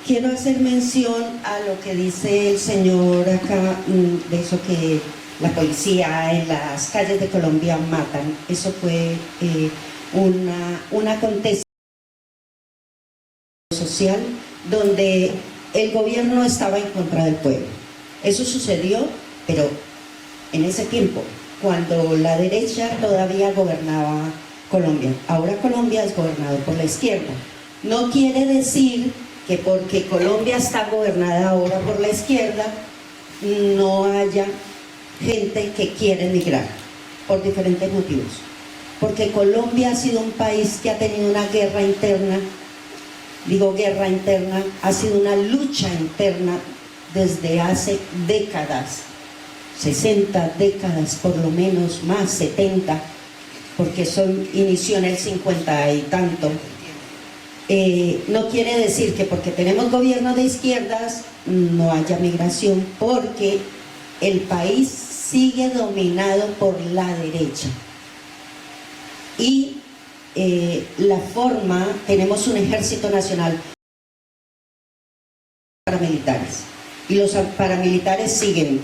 Quiero hacer mención a lo que dice el señor acá, de eso que la policía en las calles de Colombia matan. Eso fue una acontecimiento social donde el gobierno estaba en contra del pueblo. Eso sucedió, pero en ese tiempo, cuando la derecha todavía gobernaba Colombia. Ahora Colombia es gobernado por la izquierda. No quiere decir que porque Colombia está gobernada ahora por la izquierda no haya gente que quiere emigrar por diferentes motivos. Porque Colombia ha sido un país que ha tenido una guerra interna. Digo guerra interna, ha sido una lucha interna desde hace décadas, 60 décadas por lo menos, más 70, porque eso inició en el 50 y tanto. No quiere decir que porque tenemos gobierno de izquierdas no haya migración, porque el país sigue dominado por la derecha. Y la forma, tenemos un ejército nacional, paramilitares, y los paramilitares siguen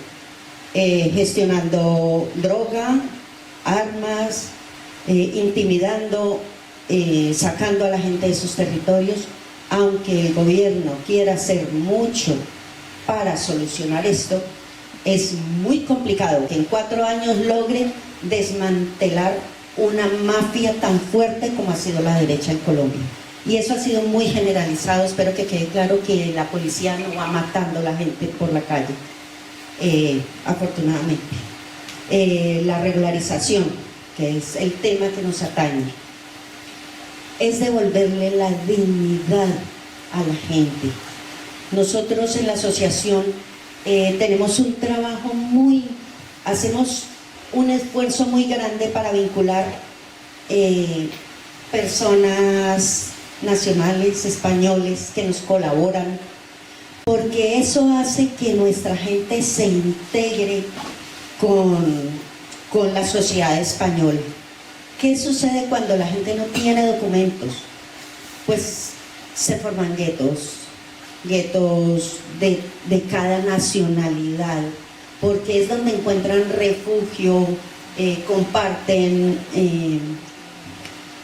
gestionando droga, armas, intimidando, sacando a la gente de sus territorios, aunque el gobierno quiera hacer mucho para solucionar esto. Es muy complicado que en 4 años logren desmantelar una mafia tan fuerte como ha sido la derecha en Colombia. Y eso ha sido muy generalizado. Espero que quede claro que la policía no va matando a la gente por la calle, afortunadamente. La regularización, que es el tema que nos atañe, es devolverle la dignidad a la gente. Nosotros en la asociación tenemos un trabajo hacemos un esfuerzo muy grande para vincular personas nacionales, españoles, que nos colaboran, porque eso hace que nuestra gente se integre con la sociedad española. ¿Qué sucede cuando la gente no tiene documentos? Pues se forman guetos de cada nacionalidad, porque es donde encuentran refugio, comparten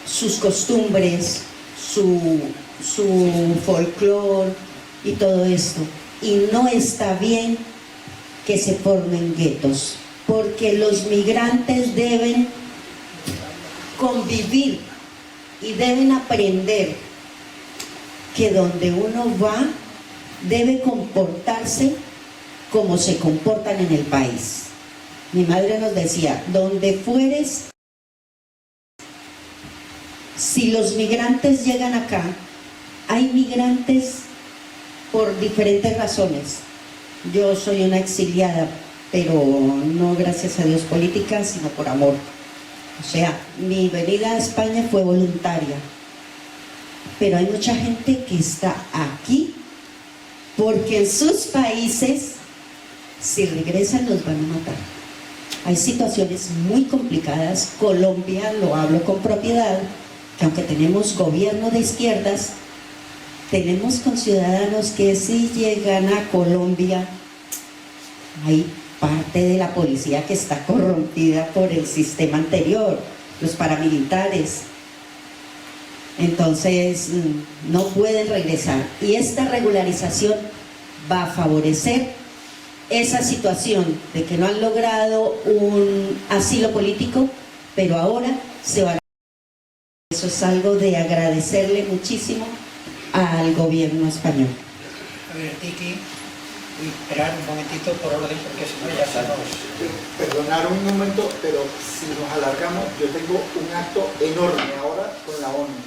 sus costumbres, su folclore y todo esto. Y no está bien que se formen guetos, porque los migrantes deben convivir y deben aprender que donde uno va debe comportarse como se comportan en el país. Mi madre nos decía, donde fueres, si los migrantes llegan acá, hay migrantes por diferentes razones. Yo soy una exiliada, pero no gracias a Dios política, sino por amor. O sea, mi venida a España fue voluntaria, pero hay mucha gente que está aquí porque en sus países, si regresan, los van a matar. Hay situaciones muy complicadas. Colombia, lo hablo con propiedad, que aunque tenemos gobierno de izquierdas, tenemos conciudadanos que si llegan a Colombia, hay parte de la policía que está corrompida por el sistema anterior, los paramilitares. Entonces no pueden regresar, y esta regularización va a favorecer esa situación de que no han logrado un asilo político, pero ahora se van a... Eso es algo de agradecerle muchísimo al gobierno español. A ver, Tiki, esperar un momentito por orden, porque si no ya estamos... Perdonar un momento, pero si nos alargamos, yo tengo un acto enorme ahora con la ONU.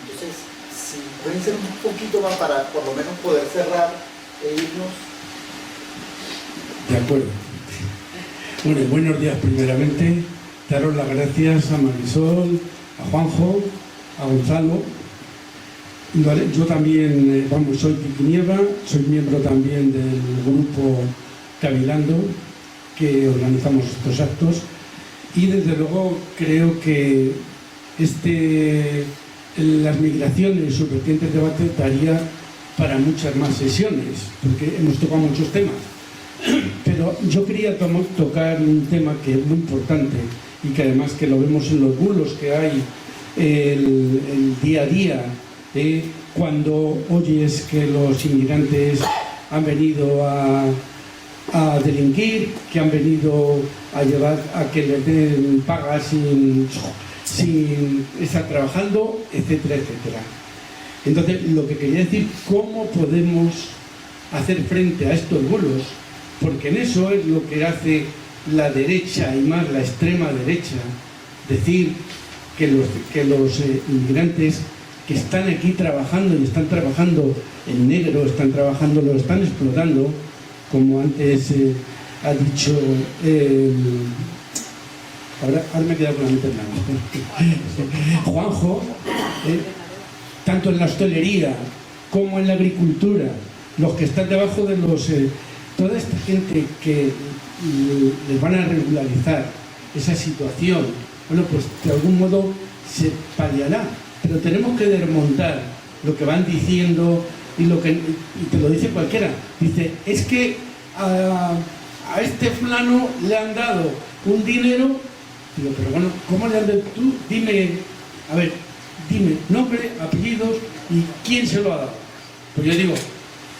Entonces, si pueden ser un poquito más para por lo menos poder cerrar e irnos. De acuerdo. Bueno, buenos días primeramente. Daros las gracias a Marisol, a Juanjo, a Gonzalo. Vale, yo también, soy Tiki Nieva, soy miembro también del grupo Cavilando, que organizamos estos actos, y desde luego creo que las migraciones, sus vertientes de debate daría para muchas más sesiones, porque hemos tocado muchos temas. Pero yo quería tocar un tema que es muy importante y que además que lo vemos en los bulos que hay el día a día, cuando oyes que los inmigrantes han venido a delinquir, que han venido a llevar a que les den paga sin estar trabajando, etcétera, etcétera. Entonces, lo que quería decir, ¿cómo podemos hacer frente a estos bulos? Porque en eso es lo que hace la derecha, y más la extrema derecha, decir que los inmigrantes que están aquí trabajando y están trabajando en negro, lo están explotando, como antes ha dicho ahora me he quedado con la mente en la Juanjo, tanto en la hostelería como en la agricultura, los que están debajo de toda esta gente que les van a regularizar esa situación, bueno, pues de algún modo se paliará, pero tenemos que desmontar lo que van diciendo y te lo dice cualquiera. Dice, es que a este fulano le han dado un dinero. Digo, pero bueno, ¿cómo le han dado? Tú dime nombre, apellidos y quién se lo ha dado. Pues yo digo,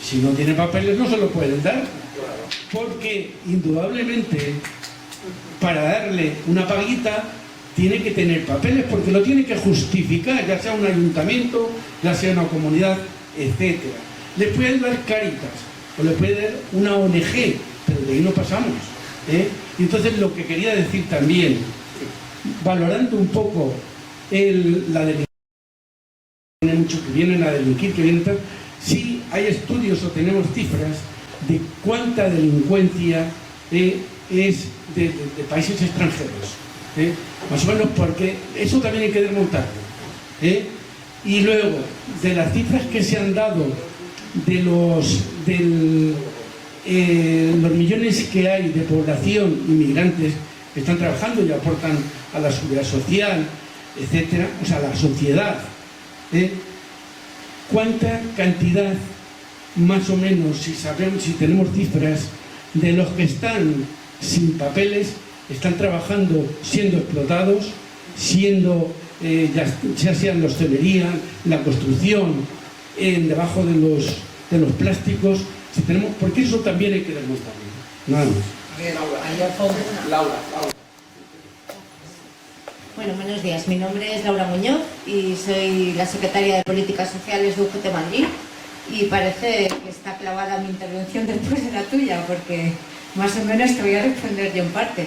si no tiene papeles no se lo pueden dar, porque indudablemente para darle una paguita tiene que tener papeles, porque lo tiene que justificar, ya sea un ayuntamiento, ya sea una comunidad, etcétera. Le pueden dar Cáritas o le puede dar una ONG, pero de ahí no pasamos, Entonces lo que quería decir también, valorando un poco la delincuencia, tiene muchos que vienen a delinquir, que vienen tal, sí hay estudios o tenemos cifras de cuánta delincuencia es de países extranjeros, más o menos, porque eso también hay que desmontarlo, y luego de las cifras que se han dado de los millones que hay de población inmigrantes que están trabajando y aportan a la seguridad social, etcétera, o sea, a la sociedad, ¿cuánta cantidad, más o menos, si tenemos cifras, de los que están sin papeles, están trabajando, siendo explotados, ya sea en la hostelería, la construcción, debajo de los plásticos, porque eso también hay que demostrarlo. Nada más. Laura. Bueno, buenos días. Mi nombre es Laura Muñoz y soy la secretaria de Políticas Sociales de UGT Madrid, y parece que está clavada mi intervención después de la tuya, porque más o menos te voy a responder yo en parte.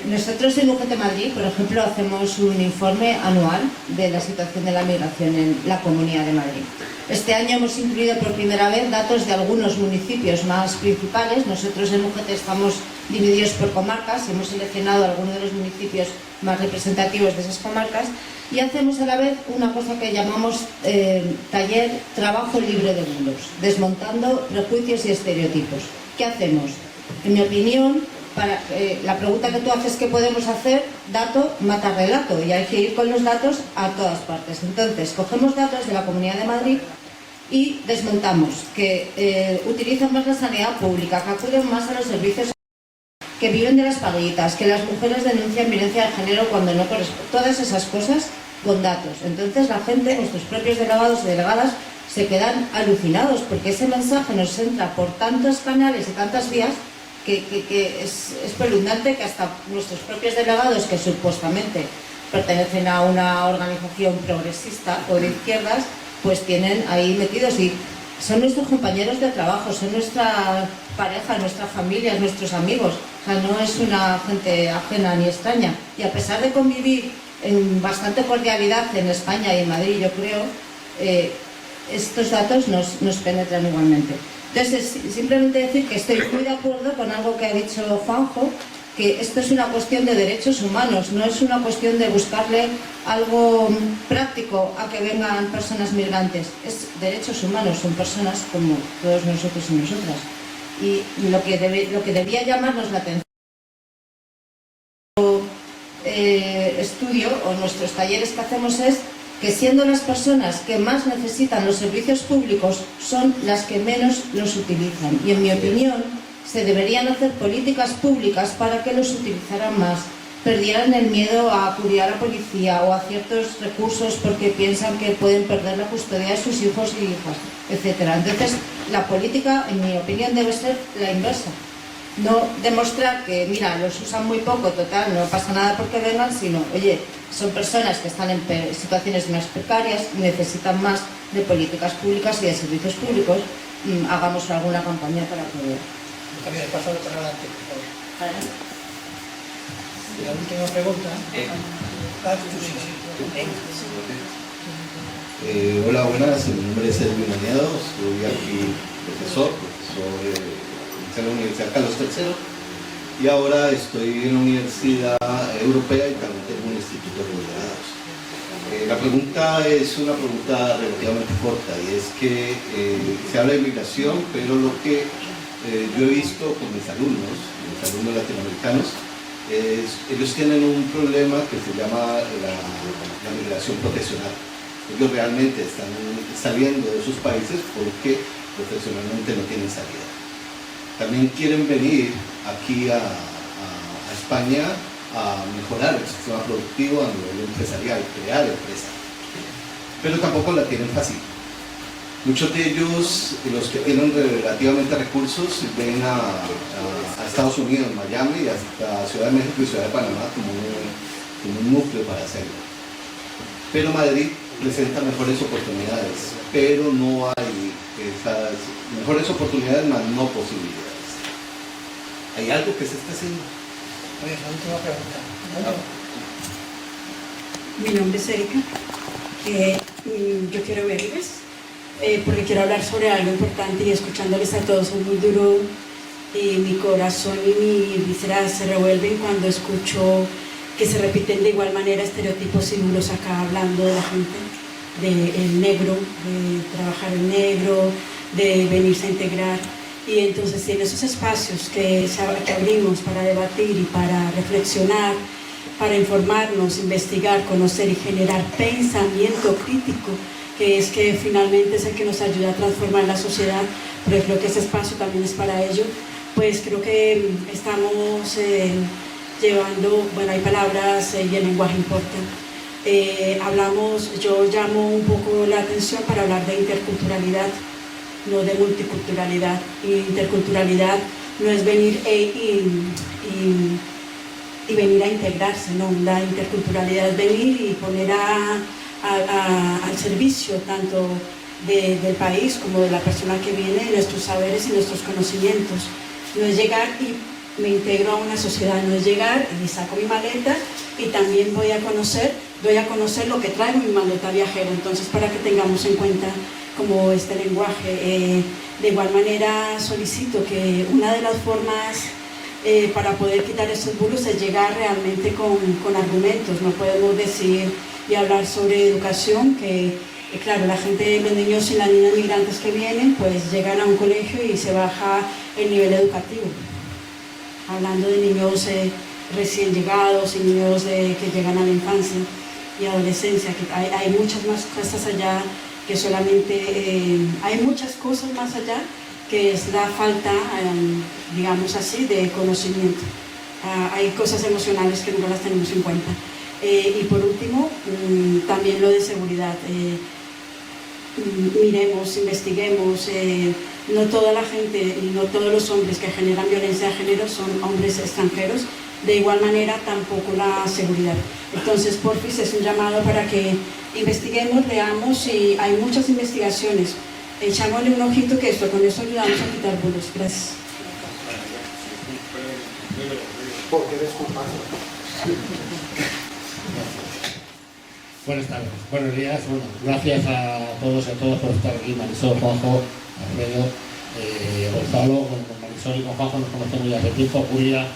Nosotros en UGT Madrid, por ejemplo, hacemos un informe anual de la situación de la migración en la Comunidad de Madrid. Este año hemos incluido por primera vez datos de algunos municipios más principales. Nosotros en UGT estamos divididos por comarcas, hemos seleccionado algunos de los municipios más representativos de esas comarcas, y hacemos a la vez una cosa que llamamos taller trabajo libre de bulos, desmontando prejuicios y estereotipos. ¿Qué hacemos? En mi opinión, la pregunta que tú haces, ¿qué podemos hacer? Dato mata relato, y hay que ir con los datos a todas partes. Entonces, cogemos datos de la Comunidad de Madrid y desmontamos que utilizan más la sanidad pública, que acuden más a los servicios, que viven de las paguitas, que las mujeres denuncian violencia de género cuando no corresponde, todas esas cosas con datos. Entonces la gente, nuestros propios delegados y delegadas, se quedan alucinados porque ese mensaje nos entra por tantos canales y tantas vías que es espeluznante, que hasta nuestros propios delegados, que supuestamente pertenecen a una organización progresista o de izquierdas, pues tienen ahí metidos, y son nuestros compañeros de trabajo, son nuestra pareja, nuestra familia, nuestros amigos. O sea, no es una gente ajena ni extraña. Y a pesar de convivir en bastante cordialidad en España y en Madrid, yo creo, estos datos nos penetran igualmente. Entonces, simplemente decir que estoy muy de acuerdo con algo que ha dicho Juanjo, que esto es una cuestión de derechos humanos, no es una cuestión de buscarle algo práctico a que vengan personas migrantes. Es derechos humanos, son personas como todos nosotros y nosotras. Y lo que debía llamarnos la atención, estudio o nuestros talleres que hacemos, es que siendo las personas que más necesitan los servicios públicos son las que menos los utilizan, y en mi opinión se deberían hacer políticas públicas para que los utilizaran más, perdieran el miedo a acudir a la policía o a ciertos recursos porque piensan que pueden perder la custodia de sus hijos y hijas, etc. Entonces, la política, en mi opinión, debe ser la inversa. No demostrar que, mira, los usan muy poco, total, no pasa nada porque vengan, sino, oye, son personas que están en situaciones más precarias y necesitan más de políticas públicas y de servicios públicos. Hagamos alguna campaña para poder. También el pasado para adelante, por favor. La última pregunta. Hola, buenas. Mi nombre es Edwin Añado. Soy aquí profesor en la Universidad Carlos III, y ahora estoy en la Universidad Europea y también tengo un instituto de delegados. La pregunta es una pregunta relativamente corta, y es que se habla de migración, pero lo que yo he visto con mis alumnos latinoamericanos, ellos tienen un problema que se llama la migración profesional. Ellos realmente están saliendo de sus países porque profesionalmente no tienen salida. También quieren venir aquí a España a mejorar el sistema productivo a nivel empresarial, crear empresas, pero tampoco la tienen fácil. Muchos de ellos, los que tienen relativamente recursos, ven a Estados Unidos, Miami, hasta Ciudad de México y Ciudad de Panamá como un núcleo para hacerlo. Pero Madrid presenta mejores oportunidades, pero no hay esas mejores oportunidades, más no posibilidades. ¿Hay algo que se está haciendo? Oye, la última pregunta. Mi nombre es Erika. Yo quiero verles porque quiero hablar sobre algo importante, y escuchándoles a todos es muy duro. Mi corazón y mi vísceras se revuelven cuando escucho que se repiten de igual manera estereotipos y duros acá, hablando de la gente, del negro, de trabajar en negro, de venirse a integrar. Y entonces en esos espacios que abrimos para debatir y para reflexionar, para informarnos, investigar, conocer y generar pensamiento crítico, que es que finalmente es el que nos ayuda a transformar la sociedad, pero creo que ese espacio también es para ello, pues creo que estamos llevando, bueno, hay palabras y el lenguaje importa. Yo llamo un poco la atención para hablar de interculturalidad, no de multiculturalidad. Interculturalidad no es venir y venir a integrarse, no. La interculturalidad es venir y poner al servicio tanto del país como de la persona que viene, nuestros saberes y nuestros conocimientos. No es llegar y me integro a una sociedad, no es llegar y saco mi maleta y también doy a conocer lo que traigo en mi maleta viajera. Entonces, para que tengamos en cuenta como este lenguaje, de igual manera solicito que una de las formas para poder quitar esos bulos es llegar realmente con argumentos. No podemos decir y hablar sobre educación, que claro, la gente, los niños y las niñas migrantes que vienen, pues llegan a un colegio y se baja el nivel educativo. hablando de niños recién llegados y niños que llegan a la infancia y adolescencia, que hay muchas más cosas allá que solamente, hay muchas cosas más allá que es la falta, digamos así, de conocimiento. Hay cosas emocionales que no las tenemos en cuenta. Y por último, también lo de seguridad. Miremos, investiguemos, no toda la gente y no todos los hombres que generan violencia de género son hombres extranjeros, de igual manera tampoco la seguridad. Entonces, porfis, es un llamado para que investiguemos, leamos, y hay muchas investigaciones. Echámosle un ojito, que con eso ayudamos a quitar bulos. Gracias. Porque disculpando. Buenas tardes, buenos días. Bueno, gracias a todos y a todas por estar aquí. Marisol, Juanjo, Alfredo, Gonzalo. Bueno, con Marisol y con Juanjo nos conocemos ya hace tiempo. Julia,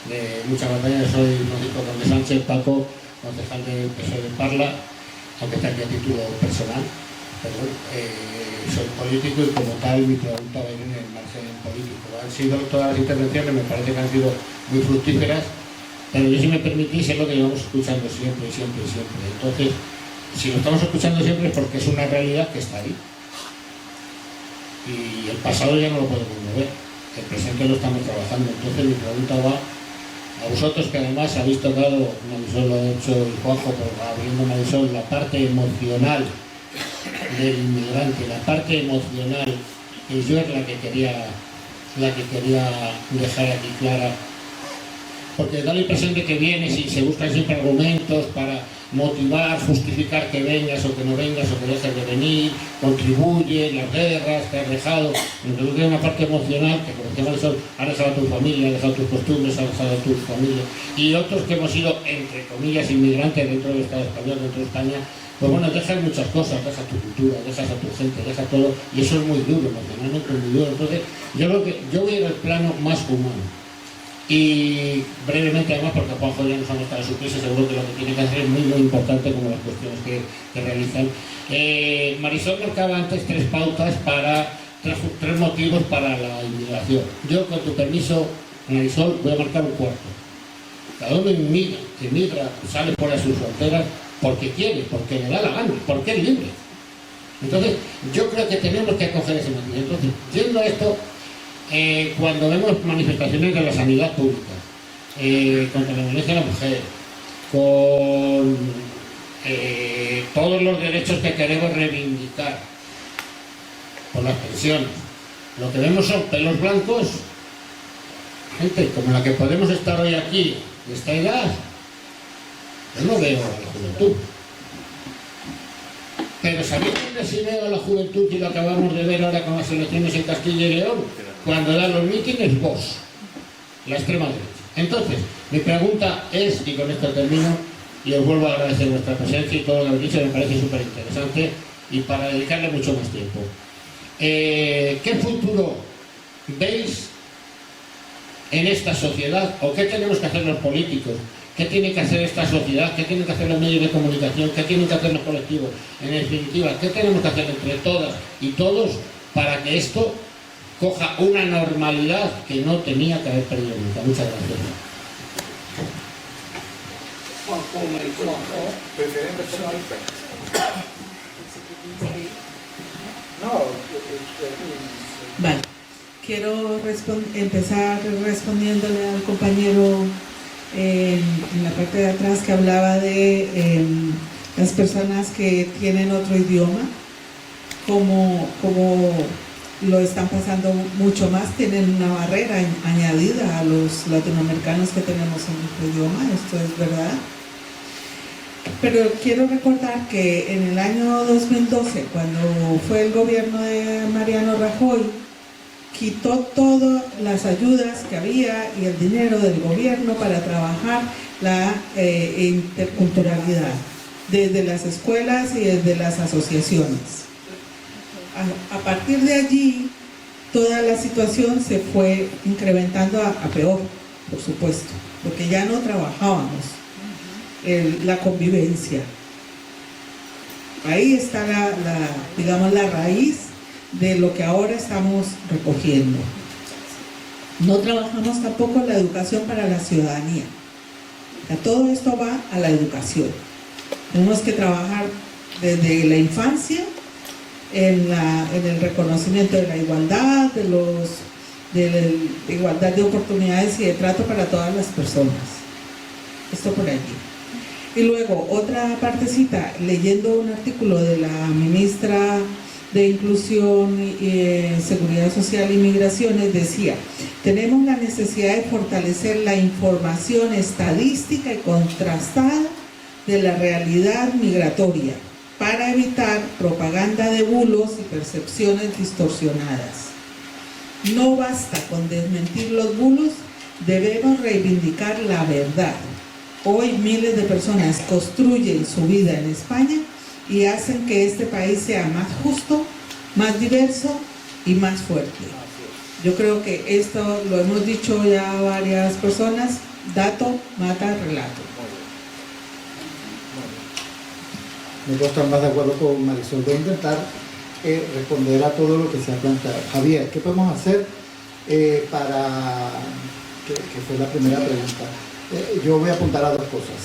de muchas batallas. Soy Francisco Conde Sánchez, Paco, concejal del PSOE de Parla, aunque está aquí a título personal. Pero bueno, soy político y como tal mi pregunta va a ir en el margen político. Han sido todas las intervenciones, me parece que han sido muy fructíferas, pero yo, si me permitís, es lo que llevamos escuchando siempre. Entonces, si lo estamos escuchando siempre es porque es una realidad que está ahí. Y el pasado ya no lo podemos mover, el presente lo estamos trabajando. Entonces mi pregunta va a vosotros, que además habéis tocado, Marisol lo ha hecho y Juanjo, pero abriendo Marisol, la parte emocional del inmigrante, la parte emocional, que yo es la que quería dejar aquí clara, porque da la impresión de que vienes y se buscan siempre argumentos para motivar, justificar que vengas o que no vengas o que dejes de venir, contribuye, las guerras que has dejado. Entonces hay una parte emocional que, por ejemplo, has dejado a tu familia, has dejado tus costumbres, has dejado a tu familia, y otros que hemos sido, entre comillas, inmigrantes dentro del Estado español, dentro de España. Pues bueno, dejas muchas cosas, dejas tu cultura, dejas a tu gente, dejas todo, y eso es muy duro, emocionalmente muy duro. Entonces, yo voy a ir al plano más humano. Y brevemente, además, porque Juanjo ya nos ha mostrado su pieza, seguro que lo que tiene que hacer es muy importante, como las cuestiones que realizan. Marisol marcaba antes tres pautas tres motivos para la inmigración. Yo, con tu permiso, Marisol, voy a marcar un cuarto. Cada uno emigra, sale fuera de sus fronteras, porque quiere, porque le da la gana, porque es libre. Entonces, yo creo que tenemos que acoger ese motivo. Entonces, yendo a esto, cuando vemos manifestaciones de la sanidad pública, contra la violencia de la mujer, con todos los derechos que queremos reivindicar, por las pensiones, lo que vemos son pelos blancos, gente como la que podemos estar hoy aquí, de esta edad. Yo no veo a la juventud. Pero ¿sabéis dónde sí veo a la juventud, y lo acabamos de ver ahora con las elecciones en Castilla y León? Cuando dan los mítines, vos, la extrema derecha. Entonces, mi pregunta es, y con esto termino, y os vuelvo a agradecer vuestra presencia y todo lo que habéis dicho, me parece súper interesante, y para dedicarle mucho más tiempo. ¿Qué futuro veis en esta sociedad, o qué tenemos que hacer los políticos? ¿Qué tiene que hacer esta sociedad? ¿Qué tienen que hacer los medios de comunicación? ¿Qué tienen que hacer los colectivos? En definitiva, ¿qué tenemos que hacer entre todas y todos para que esto coja una normalidad que no tenía que haber perdido nunca? Muchas gracias. Vale, quiero empezar respondiéndole al compañero en la parte de atrás, que hablaba de las personas que tienen otro idioma, como lo están pasando mucho más, tienen una barrera añadida a los latinoamericanos que tenemos en nuestro idioma, esto es verdad. Pero quiero recordar que en el año 2012, cuando fue el gobierno de Mariano Rajoy, quitó todas las ayudas que había y el dinero del gobierno para trabajar la interculturalidad, desde las escuelas y desde las asociaciones. A partir de allí, toda la situación se fue incrementando a peor, por supuesto, porque ya no trabajábamos la convivencia. Ahí está digamos, la raíz de lo que ahora estamos recogiendo. No trabajamos tampoco en la educación para la ciudadanía. O sea, todo esto va a la educación. Tenemos que trabajar desde la infancia en el reconocimiento de la igualdad, de la igualdad de oportunidades y de trato para todas las personas. Esto por allí. Y luego, otra partecita, leyendo un artículo de la ministra de Inclusión, Seguridad Social y Migraciones, decía: tenemos la necesidad de fortalecer la información estadística y contrastada de la realidad migratoria para evitar propaganda de bulos y percepciones distorsionadas. No basta con desmentir los bulos, debemos reivindicar la verdad. Hoy miles de personas construyen su vida en España y hacen que este país sea más justo, más diverso y más fuerte. Yo creo que esto lo hemos dicho ya varias personas: dato mata relato. Me puedo estar más de acuerdo con Marisol. Voy a intentar responder a todo lo que se ha planteado. Javier, ¿qué podemos hacer para que fue la primera pregunta? Yo voy a apuntar a dos cosas.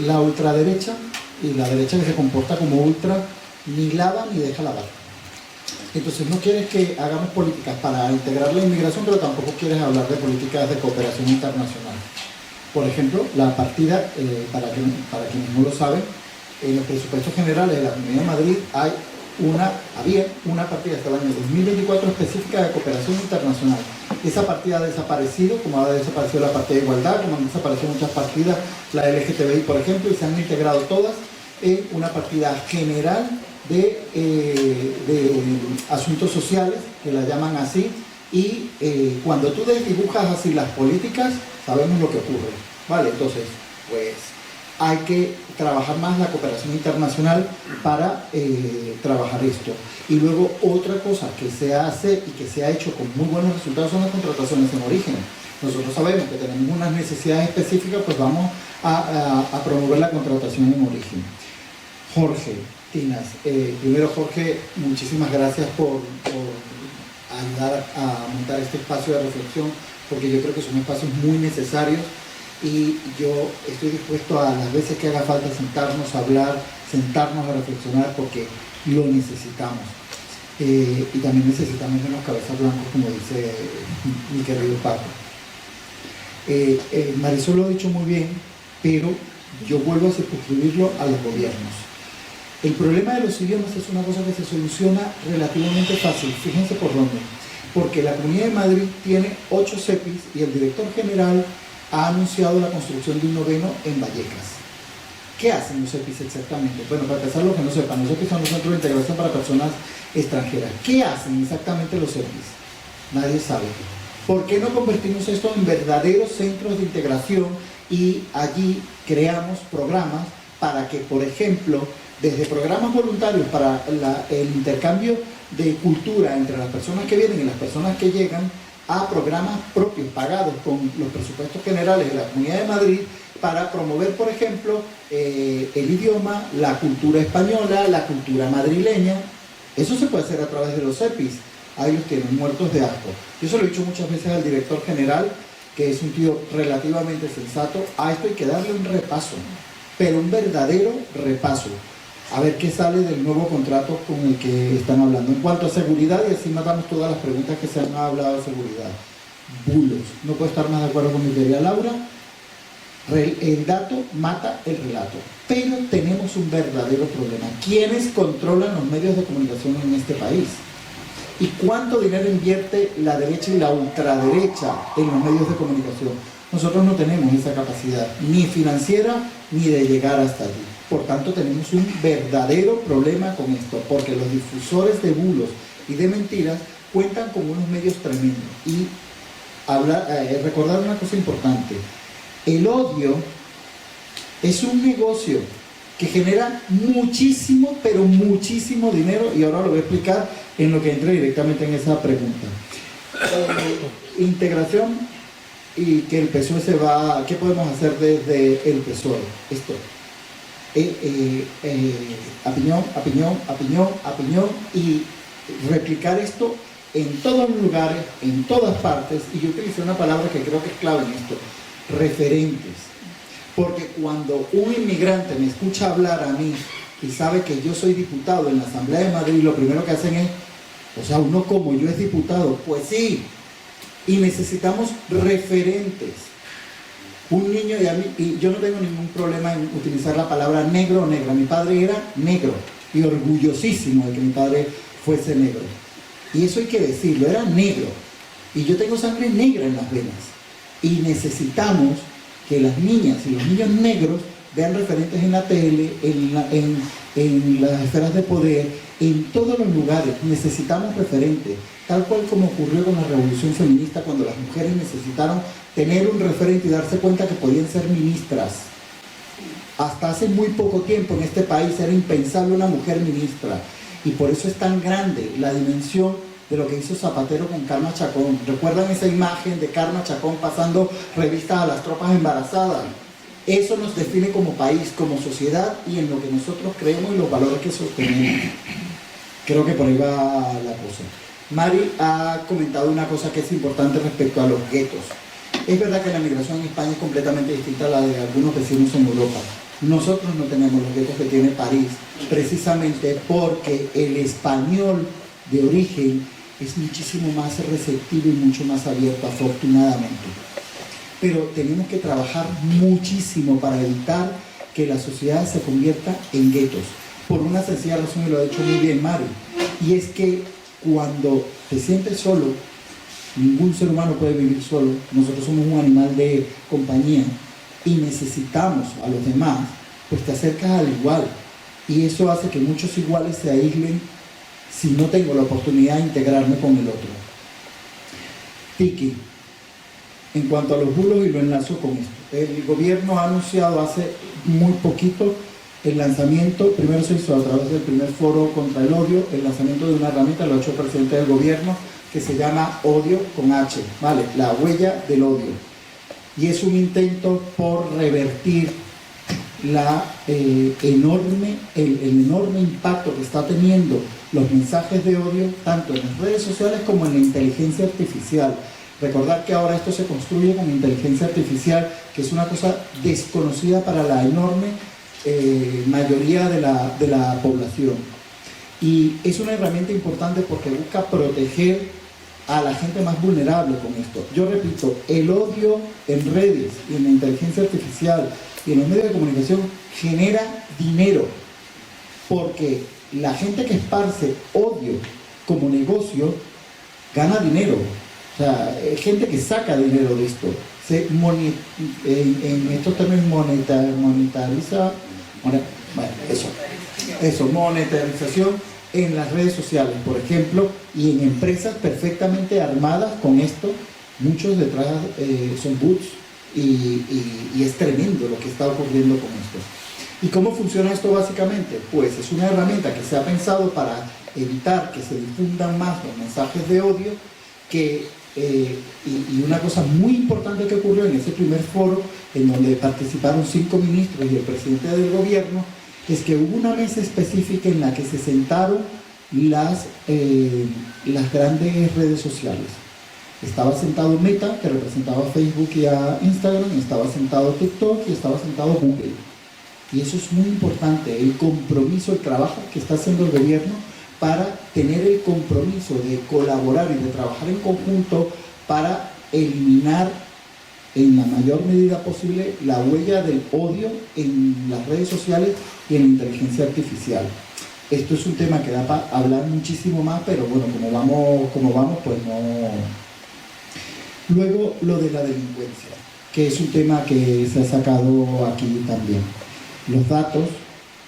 La ultraderecha y la derecha que se comporta como ultra ni lava ni deja lavar. Entonces no quieres que hagamos políticas para integrar la inmigración, pero tampoco quieres hablar de políticas de cooperación internacional. Por ejemplo, la partida, para quienes no lo saben, en los presupuestos generales de la Comunidad de Madrid había una partida hasta el año 2024 específica de cooperación internacional. Esa partida ha desaparecido, como ha desaparecido la partida de igualdad, como han desaparecido muchas partidas, la LGTBI por ejemplo, y se han integrado todas en una partida general de asuntos sociales, que la llaman así, y cuando tú dibujas así las políticas, sabemos lo que ocurre, ¿vale? Entonces, pues hay que trabajar más la cooperación internacional para trabajar esto. Y luego otra cosa que se hace y que se ha hecho con muy buenos resultados son las contrataciones en origen. Nosotros sabemos que tenemos unas necesidades específicas, pues vamos a promover la contratación en origen. Jorge Tinas, primero Jorge, muchísimas gracias por ayudar a montar este espacio de reflexión, porque yo creo que son espacios muy necesarios y yo estoy dispuesto a las veces que haga falta sentarnos a hablar, sentarnos a reflexionar, porque lo necesitamos. Y también necesitamos menos cabezas blancas, como dice mi querido Paco. Marisol lo ha dicho muy bien, pero yo vuelvo a circunscribirlo a los gobiernos. El problema de los idiomas es una cosa que se soluciona relativamente fácil. Fíjense por dónde. Porque la Comunidad de Madrid tiene 8 CEPIs y el director general ha anunciado la construcción de un 9º en Vallecas. ¿Qué hacen los CEPIs exactamente? Bueno, para empezar, los que no sepan, los CEPIs son los centros de integración para personas extranjeras. ¿Qué hacen exactamente los CEPIs? Nadie sabe. ¿Por qué no convertimos esto en verdaderos centros de integración y allí creamos programas para que, por ejemplo, desde programas voluntarios para el intercambio de cultura entre las personas que vienen y las personas que llegan, a programas propios pagados con los presupuestos generales de la Comunidad de Madrid para promover, por ejemplo, el idioma, la cultura española, la cultura madrileña? Eso se puede hacer a través de los CEPIs. Ahí los tienen muertos de asco. Yo se lo he dicho muchas veces al director general, que es un tío relativamente sensato. A esto hay que darle un repaso, pero un verdadero repaso. A ver qué sale del nuevo contrato con el que están hablando. En cuanto a seguridad, y así matamos todas las preguntas que se han hablado de seguridad. Bulos. No puedo estar más de acuerdo con mi querida Laura. El dato mata el relato. Pero tenemos un verdadero problema. ¿Quiénes controlan los medios de comunicación en este país? ¿Y cuánto dinero invierte la derecha y la ultraderecha en los medios de comunicación? Nosotros no tenemos esa capacidad, ni financiera, ni de llegar hasta allí. Por tanto, tenemos un verdadero problema con esto, porque los difusores de bulos y de mentiras cuentan con unos medios tremendos. Y recordar una cosa importante: el odio es un negocio que genera muchísimo, pero muchísimo dinero, y ahora lo voy a explicar en lo que entré directamente en esa pregunta. Integración y que el PSOE se va. ¿Qué podemos hacer desde el PSOE? Esto. Opinión, y replicar esto en todos los lugares, en todas partes, y yo utilicé una palabra que creo que es clave en esto, referentes. Porque cuando un inmigrante me escucha hablar a mí y sabe que yo soy diputado en la Asamblea de Madrid, lo primero que hacen es, o sea, uno como yo es diputado, pues sí, y necesitamos referentes. Un niño, y yo no tengo ningún problema en utilizar la palabra negro o negra. Mi padre era negro y orgullosísimo de que mi padre fuese negro. Y eso hay que decirlo, era negro. Y yo tengo sangre negra en las venas. Y necesitamos que las niñas y los niños negros vean referentes en la tele, en las esferas de poder, en todos los lugares. Necesitamos referentes, tal cual como ocurrió con la revolución feminista, cuando las mujeres necesitaron tener un referente y darse cuenta que podían ser ministras. Hasta hace muy poco tiempo en este país era impensable una mujer ministra, y por eso es tan grande la dimensión de lo que hizo Zapatero con Karma Chacón. ¿Recuerdan esa imagen de Karma Chacón pasando revistas a las tropas embarazadas? Eso nos define como país, como sociedad, y en lo que nosotros creemos y los valores que sostenemos. Creo que por ahí va la cosa. Mari ha comentado una cosa que es importante respecto a los guetos. Es verdad que la migración en España es completamente distinta a la de algunos vecinos en Europa. Nosotros no tenemos los guetos que tiene París, precisamente porque el español de origen es muchísimo más receptivo y mucho más abierto, afortunadamente. Pero tenemos que trabajar muchísimo para evitar que la sociedad se convierta en guetos, por una sencilla razón, y lo ha dicho muy bien Mari, y es que cuando te sientes solo, ningún ser humano puede vivir solo, nosotros somos un animal de compañía y necesitamos a los demás, pues te acercas al igual, y eso hace que muchos iguales se aíslen si no tengo la oportunidad de integrarme con el otro. Tiki, en cuanto a los bulos, y lo enlazo con esto, el gobierno ha anunciado hace muy poquito el lanzamiento, primero se hizo a través del primer foro contra el odio, el lanzamiento de una herramienta, lo ha hecho el presidente del gobierno, que se llama Odio con H, ¿vale? La huella del odio. Y es un intento por revertir el enorme impacto que está teniendo los mensajes de odio, tanto en las redes sociales como en la inteligencia artificial. Recordar que ahora esto se construye con inteligencia artificial, que es una cosa desconocida para la enorme mayoría de la población. Y es una herramienta importante porque busca proteger a la gente más vulnerable con esto. Yo repito, el odio en redes y en la inteligencia artificial y en los medios de comunicación genera dinero, porque la gente que esparce odio como negocio gana dinero. O sea, hay gente que saca dinero de esto. En estos términos monetariza, monetarización en las redes sociales, por ejemplo, y en empresas perfectamente armadas con esto. Muchos detrás son bots, y es tremendo lo que está ocurriendo con esto. ¿Y cómo funciona esto básicamente? Pues es una herramienta que se ha pensado para evitar que se difundan más los mensajes de odio, y una cosa muy importante que ocurrió en ese primer foro, en donde participaron 5 ministros y el presidente del gobierno, es que hubo una mesa específica en la que se sentaron las grandes redes sociales. Estaba sentado Meta, que representaba a Facebook y a Instagram, estaba sentado TikTok y estaba sentado Google. Y eso es muy importante, el compromiso, el trabajo que está haciendo el gobierno para tener el compromiso de colaborar y de trabajar en conjunto para eliminar en la mayor medida posible la huella del odio en las redes sociales y en la inteligencia artificial. Esto es un tema que da para hablar muchísimo más, pero bueno, como vamos, pues no. Luego, lo de la delincuencia, que es un tema que se ha sacado aquí también. Los datos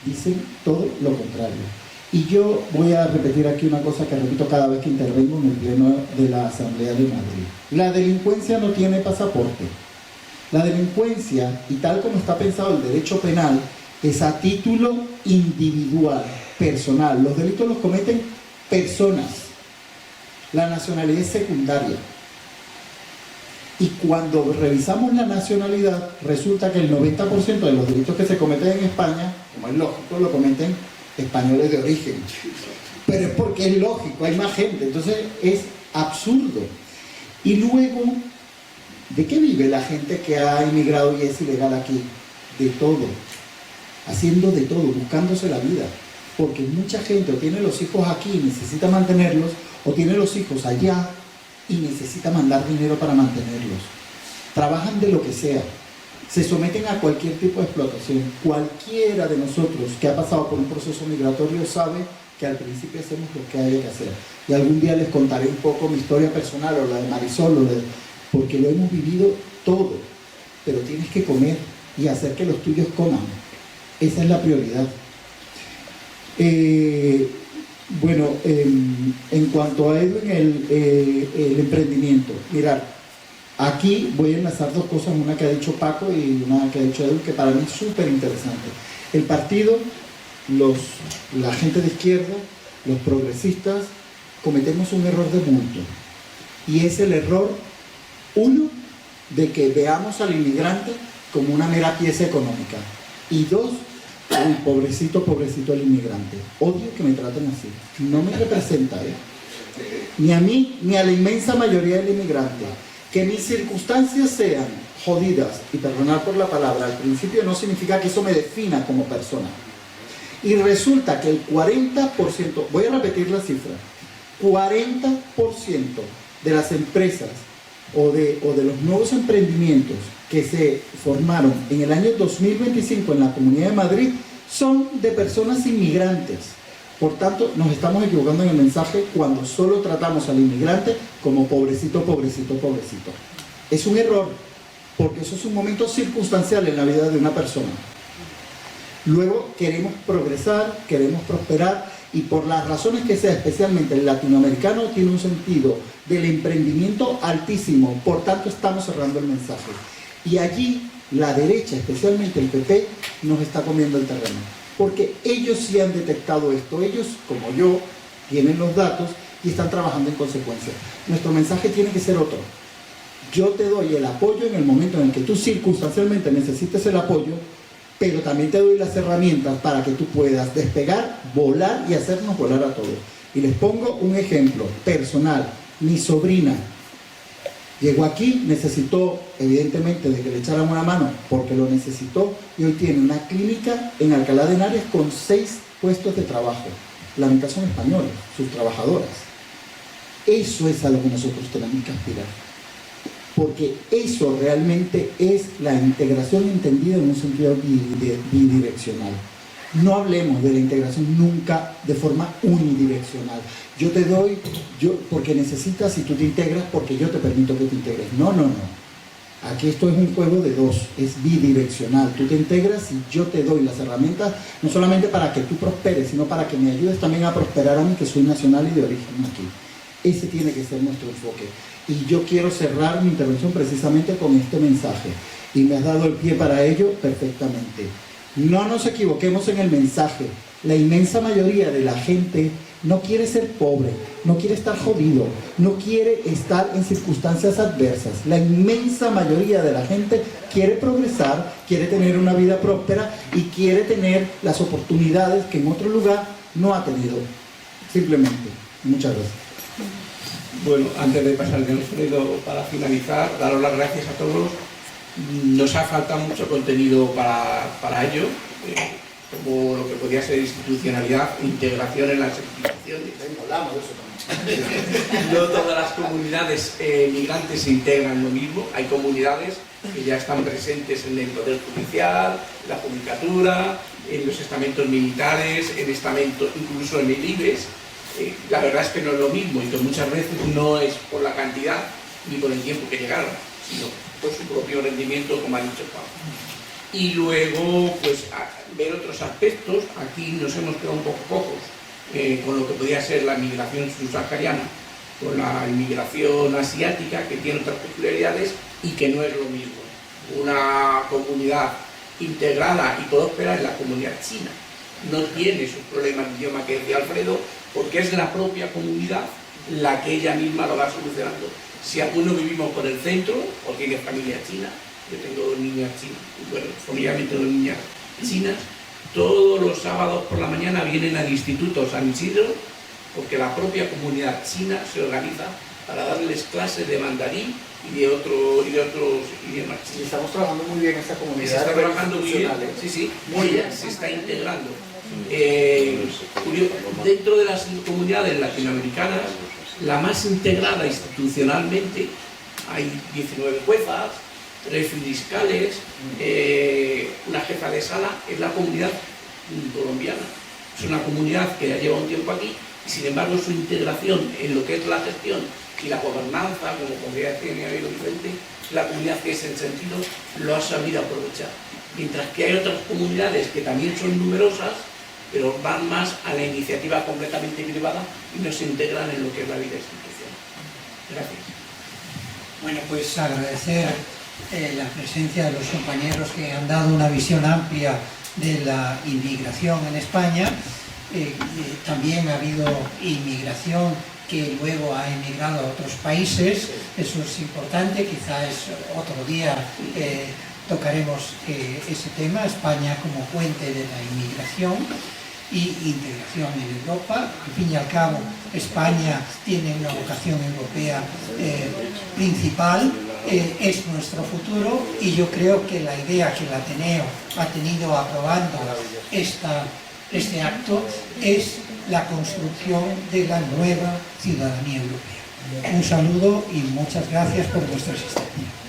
dicen todo lo contrario. Y yo voy a repetir aquí una cosa que repito cada vez que intervengo en el pleno de la Asamblea de Madrid. La delincuencia no tiene pasaporte. La delincuencia, y tal como está pensado el derecho penal, es a título individual, personal. Los delitos los cometen personas. La nacionalidad es secundaria. Y cuando revisamos la nacionalidad, resulta que el 90% de los delitos que se cometen en España, como es lógico, lo cometen españoles de origen. Pero es porque es lógico, hay más gente. Entonces es absurdo. Y luego, ¿de qué vive la gente que ha emigrado y es ilegal aquí? De todo, haciendo de todo, buscándose la vida. Porque mucha gente o tiene los hijos aquí y necesita mantenerlos, o tiene los hijos allá y necesita mandar dinero para mantenerlos. Trabajan de lo que sea, se someten a cualquier tipo de explotación. Cualquiera de nosotros que ha pasado por un proceso migratorio sabe que al principio hacemos lo que haya que hacer. Y algún día les contaré un poco mi historia personal, o la de Marisol, porque lo hemos vivido todo. Pero tienes que comer y hacer que los tuyos coman. Esa es la prioridad. Bueno, en cuanto a Edwin, el emprendimiento, mirad, aquí voy a enlazar dos cosas, una que ha dicho Paco y una que ha dicho Edwin, que para mí es súper interesante. El partido, la gente de izquierda, los progresistas, cometemos un error de bulto, y es el error, uno, de que veamos al inmigrante como una mera pieza económica, y dos, uy, pobrecito, pobrecito el inmigrante. Odio que me traten así. No me representa, ni a mí, ni a la inmensa mayoría del inmigrante. Que mis circunstancias sean jodidas, y perdonar por la palabra, al principio no significa que eso me defina como persona. Y resulta que el 40%, voy a repetir la cifra, 40% de las empresas o de los nuevos emprendimientos que se formaron en el año 2025 en la Comunidad de Madrid son de personas inmigrantes. Por tanto, nos estamos equivocando en el mensaje cuando solo tratamos al inmigrante como pobrecito, pobrecito, pobrecito. Es un error, porque eso es un momento circunstancial en la vida de una persona. Luego queremos progresar, queremos prosperar, y por las razones que sea, especialmente el latinoamericano tiene un sentido del emprendimiento altísimo. Por tanto, estamos cerrando el mensaje. Y allí la derecha, especialmente el PP, nos está comiendo el terreno. Porque ellos sí han detectado esto. Ellos, como yo, tienen los datos y están trabajando en consecuencia. Nuestro mensaje tiene que ser otro. Yo te doy el apoyo en el momento en el que tú circunstancialmente necesites el apoyo, pero también te doy las herramientas para que tú puedas despegar, volar y hacernos volar a todos. Y les pongo un ejemplo personal. Mi sobrina llegó aquí, necesitó evidentemente de que le echaran una mano porque lo necesitó, y hoy tiene una clínica en Alcalá de Henares con 6 puestos de trabajo. La mitad son españoles, sus trabajadoras. Eso es a lo que nosotros tenemos que aspirar, porque eso realmente es la integración entendida en un sentido bidireccional. No hablemos de la integración nunca de forma unidireccional. Yo te doy, porque necesitas, y tú te integras porque yo te permito que te integres. No, no, no. Aquí esto es un juego de dos, es bidireccional. Tú te integras y yo te doy las herramientas, no solamente para que tú prosperes, sino para que me ayudes también a prosperar a mí, que soy nacional y de origen aquí. Ese tiene que ser nuestro enfoque. Y yo quiero cerrar mi intervención precisamente con este mensaje. Y me has dado el pie para ello perfectamente. No nos equivoquemos en el mensaje. La inmensa mayoría de la gente no quiere ser pobre, no quiere estar jodido, no quiere estar en circunstancias adversas. La inmensa mayoría de la gente quiere progresar, quiere tener una vida próspera y quiere tener las oportunidades que en otro lugar no ha tenido. Simplemente. Muchas gracias. Bueno, antes de pasar de Alfredo, para finalizar, daros las gracias a todos. Nos ha faltado mucho contenido para ello, como lo que podría ser institucionalidad, integración en las instituciones. Hablamos de eso también. No todas las comunidades migrantes se integran lo mismo. Hay comunidades que ya están presentes en el Poder Judicial, en la Judicatura, en los estamentos militares, en estamentos, incluso en el IBEX. La verdad es que no es lo mismo, y que muchas veces no es por la cantidad ni por el tiempo que llegaron, sino por su propio rendimiento, como ha dicho Pablo. Y luego, pues, ver otros aspectos. Aquí nos hemos quedado un poco pocos con lo que podría ser la migración subsahariana, con la inmigración asiática, que tiene otras peculiaridades y que no es lo mismo. Una comunidad integrada y próspera es la comunidad china. No tiene sus problemas de idioma que decía Alfredo, porque es la propia comunidad la que ella misma lo va solucionando. Si algunos vivimos por el centro, o tiene familia china, yo tengo 2 niñas chinas, bueno, familiarmente 2 niñas chinas, todos los sábados por la mañana vienen al Instituto San Isidro, porque la propia comunidad china se organiza para darles clases de mandarín y de otros idiomas. Y estamos trabajando muy bien esta comunidad. Se está trabajando muy bien, sí, muy bien, se está integrando. Dentro de las comunidades latinoamericanas, la más integrada institucionalmente, hay 19 juezas, 3 fiscales, una jefa de sala, es la comunidad colombiana. Es una comunidad que ya lleva un tiempo aquí y sin embargo su integración en lo que es la gestión y la gobernanza, como podría decir mi amigo Vicente, la comunidad que ese sentido lo ha sabido aprovechar. Mientras que hay otras comunidades que también son numerosas, pero van más a la iniciativa completamente privada y no se integran en lo que es la vida institucional. Gracias. Bueno, pues agradecer la presencia de los compañeros que han dado una visión amplia de la inmigración en España. También ha habido inmigración que luego ha emigrado a otros países, eso es importante, quizás otro día tocaremos ese tema, España como puente de la inmigración y integración en Europa. Al fin y al cabo, España tiene una vocación europea principal, es nuestro futuro, y yo creo que la idea que el Ateneo ha tenido aprobando este acto es la construcción de la nueva ciudadanía europea. Un saludo y muchas gracias por vuestra asistencia.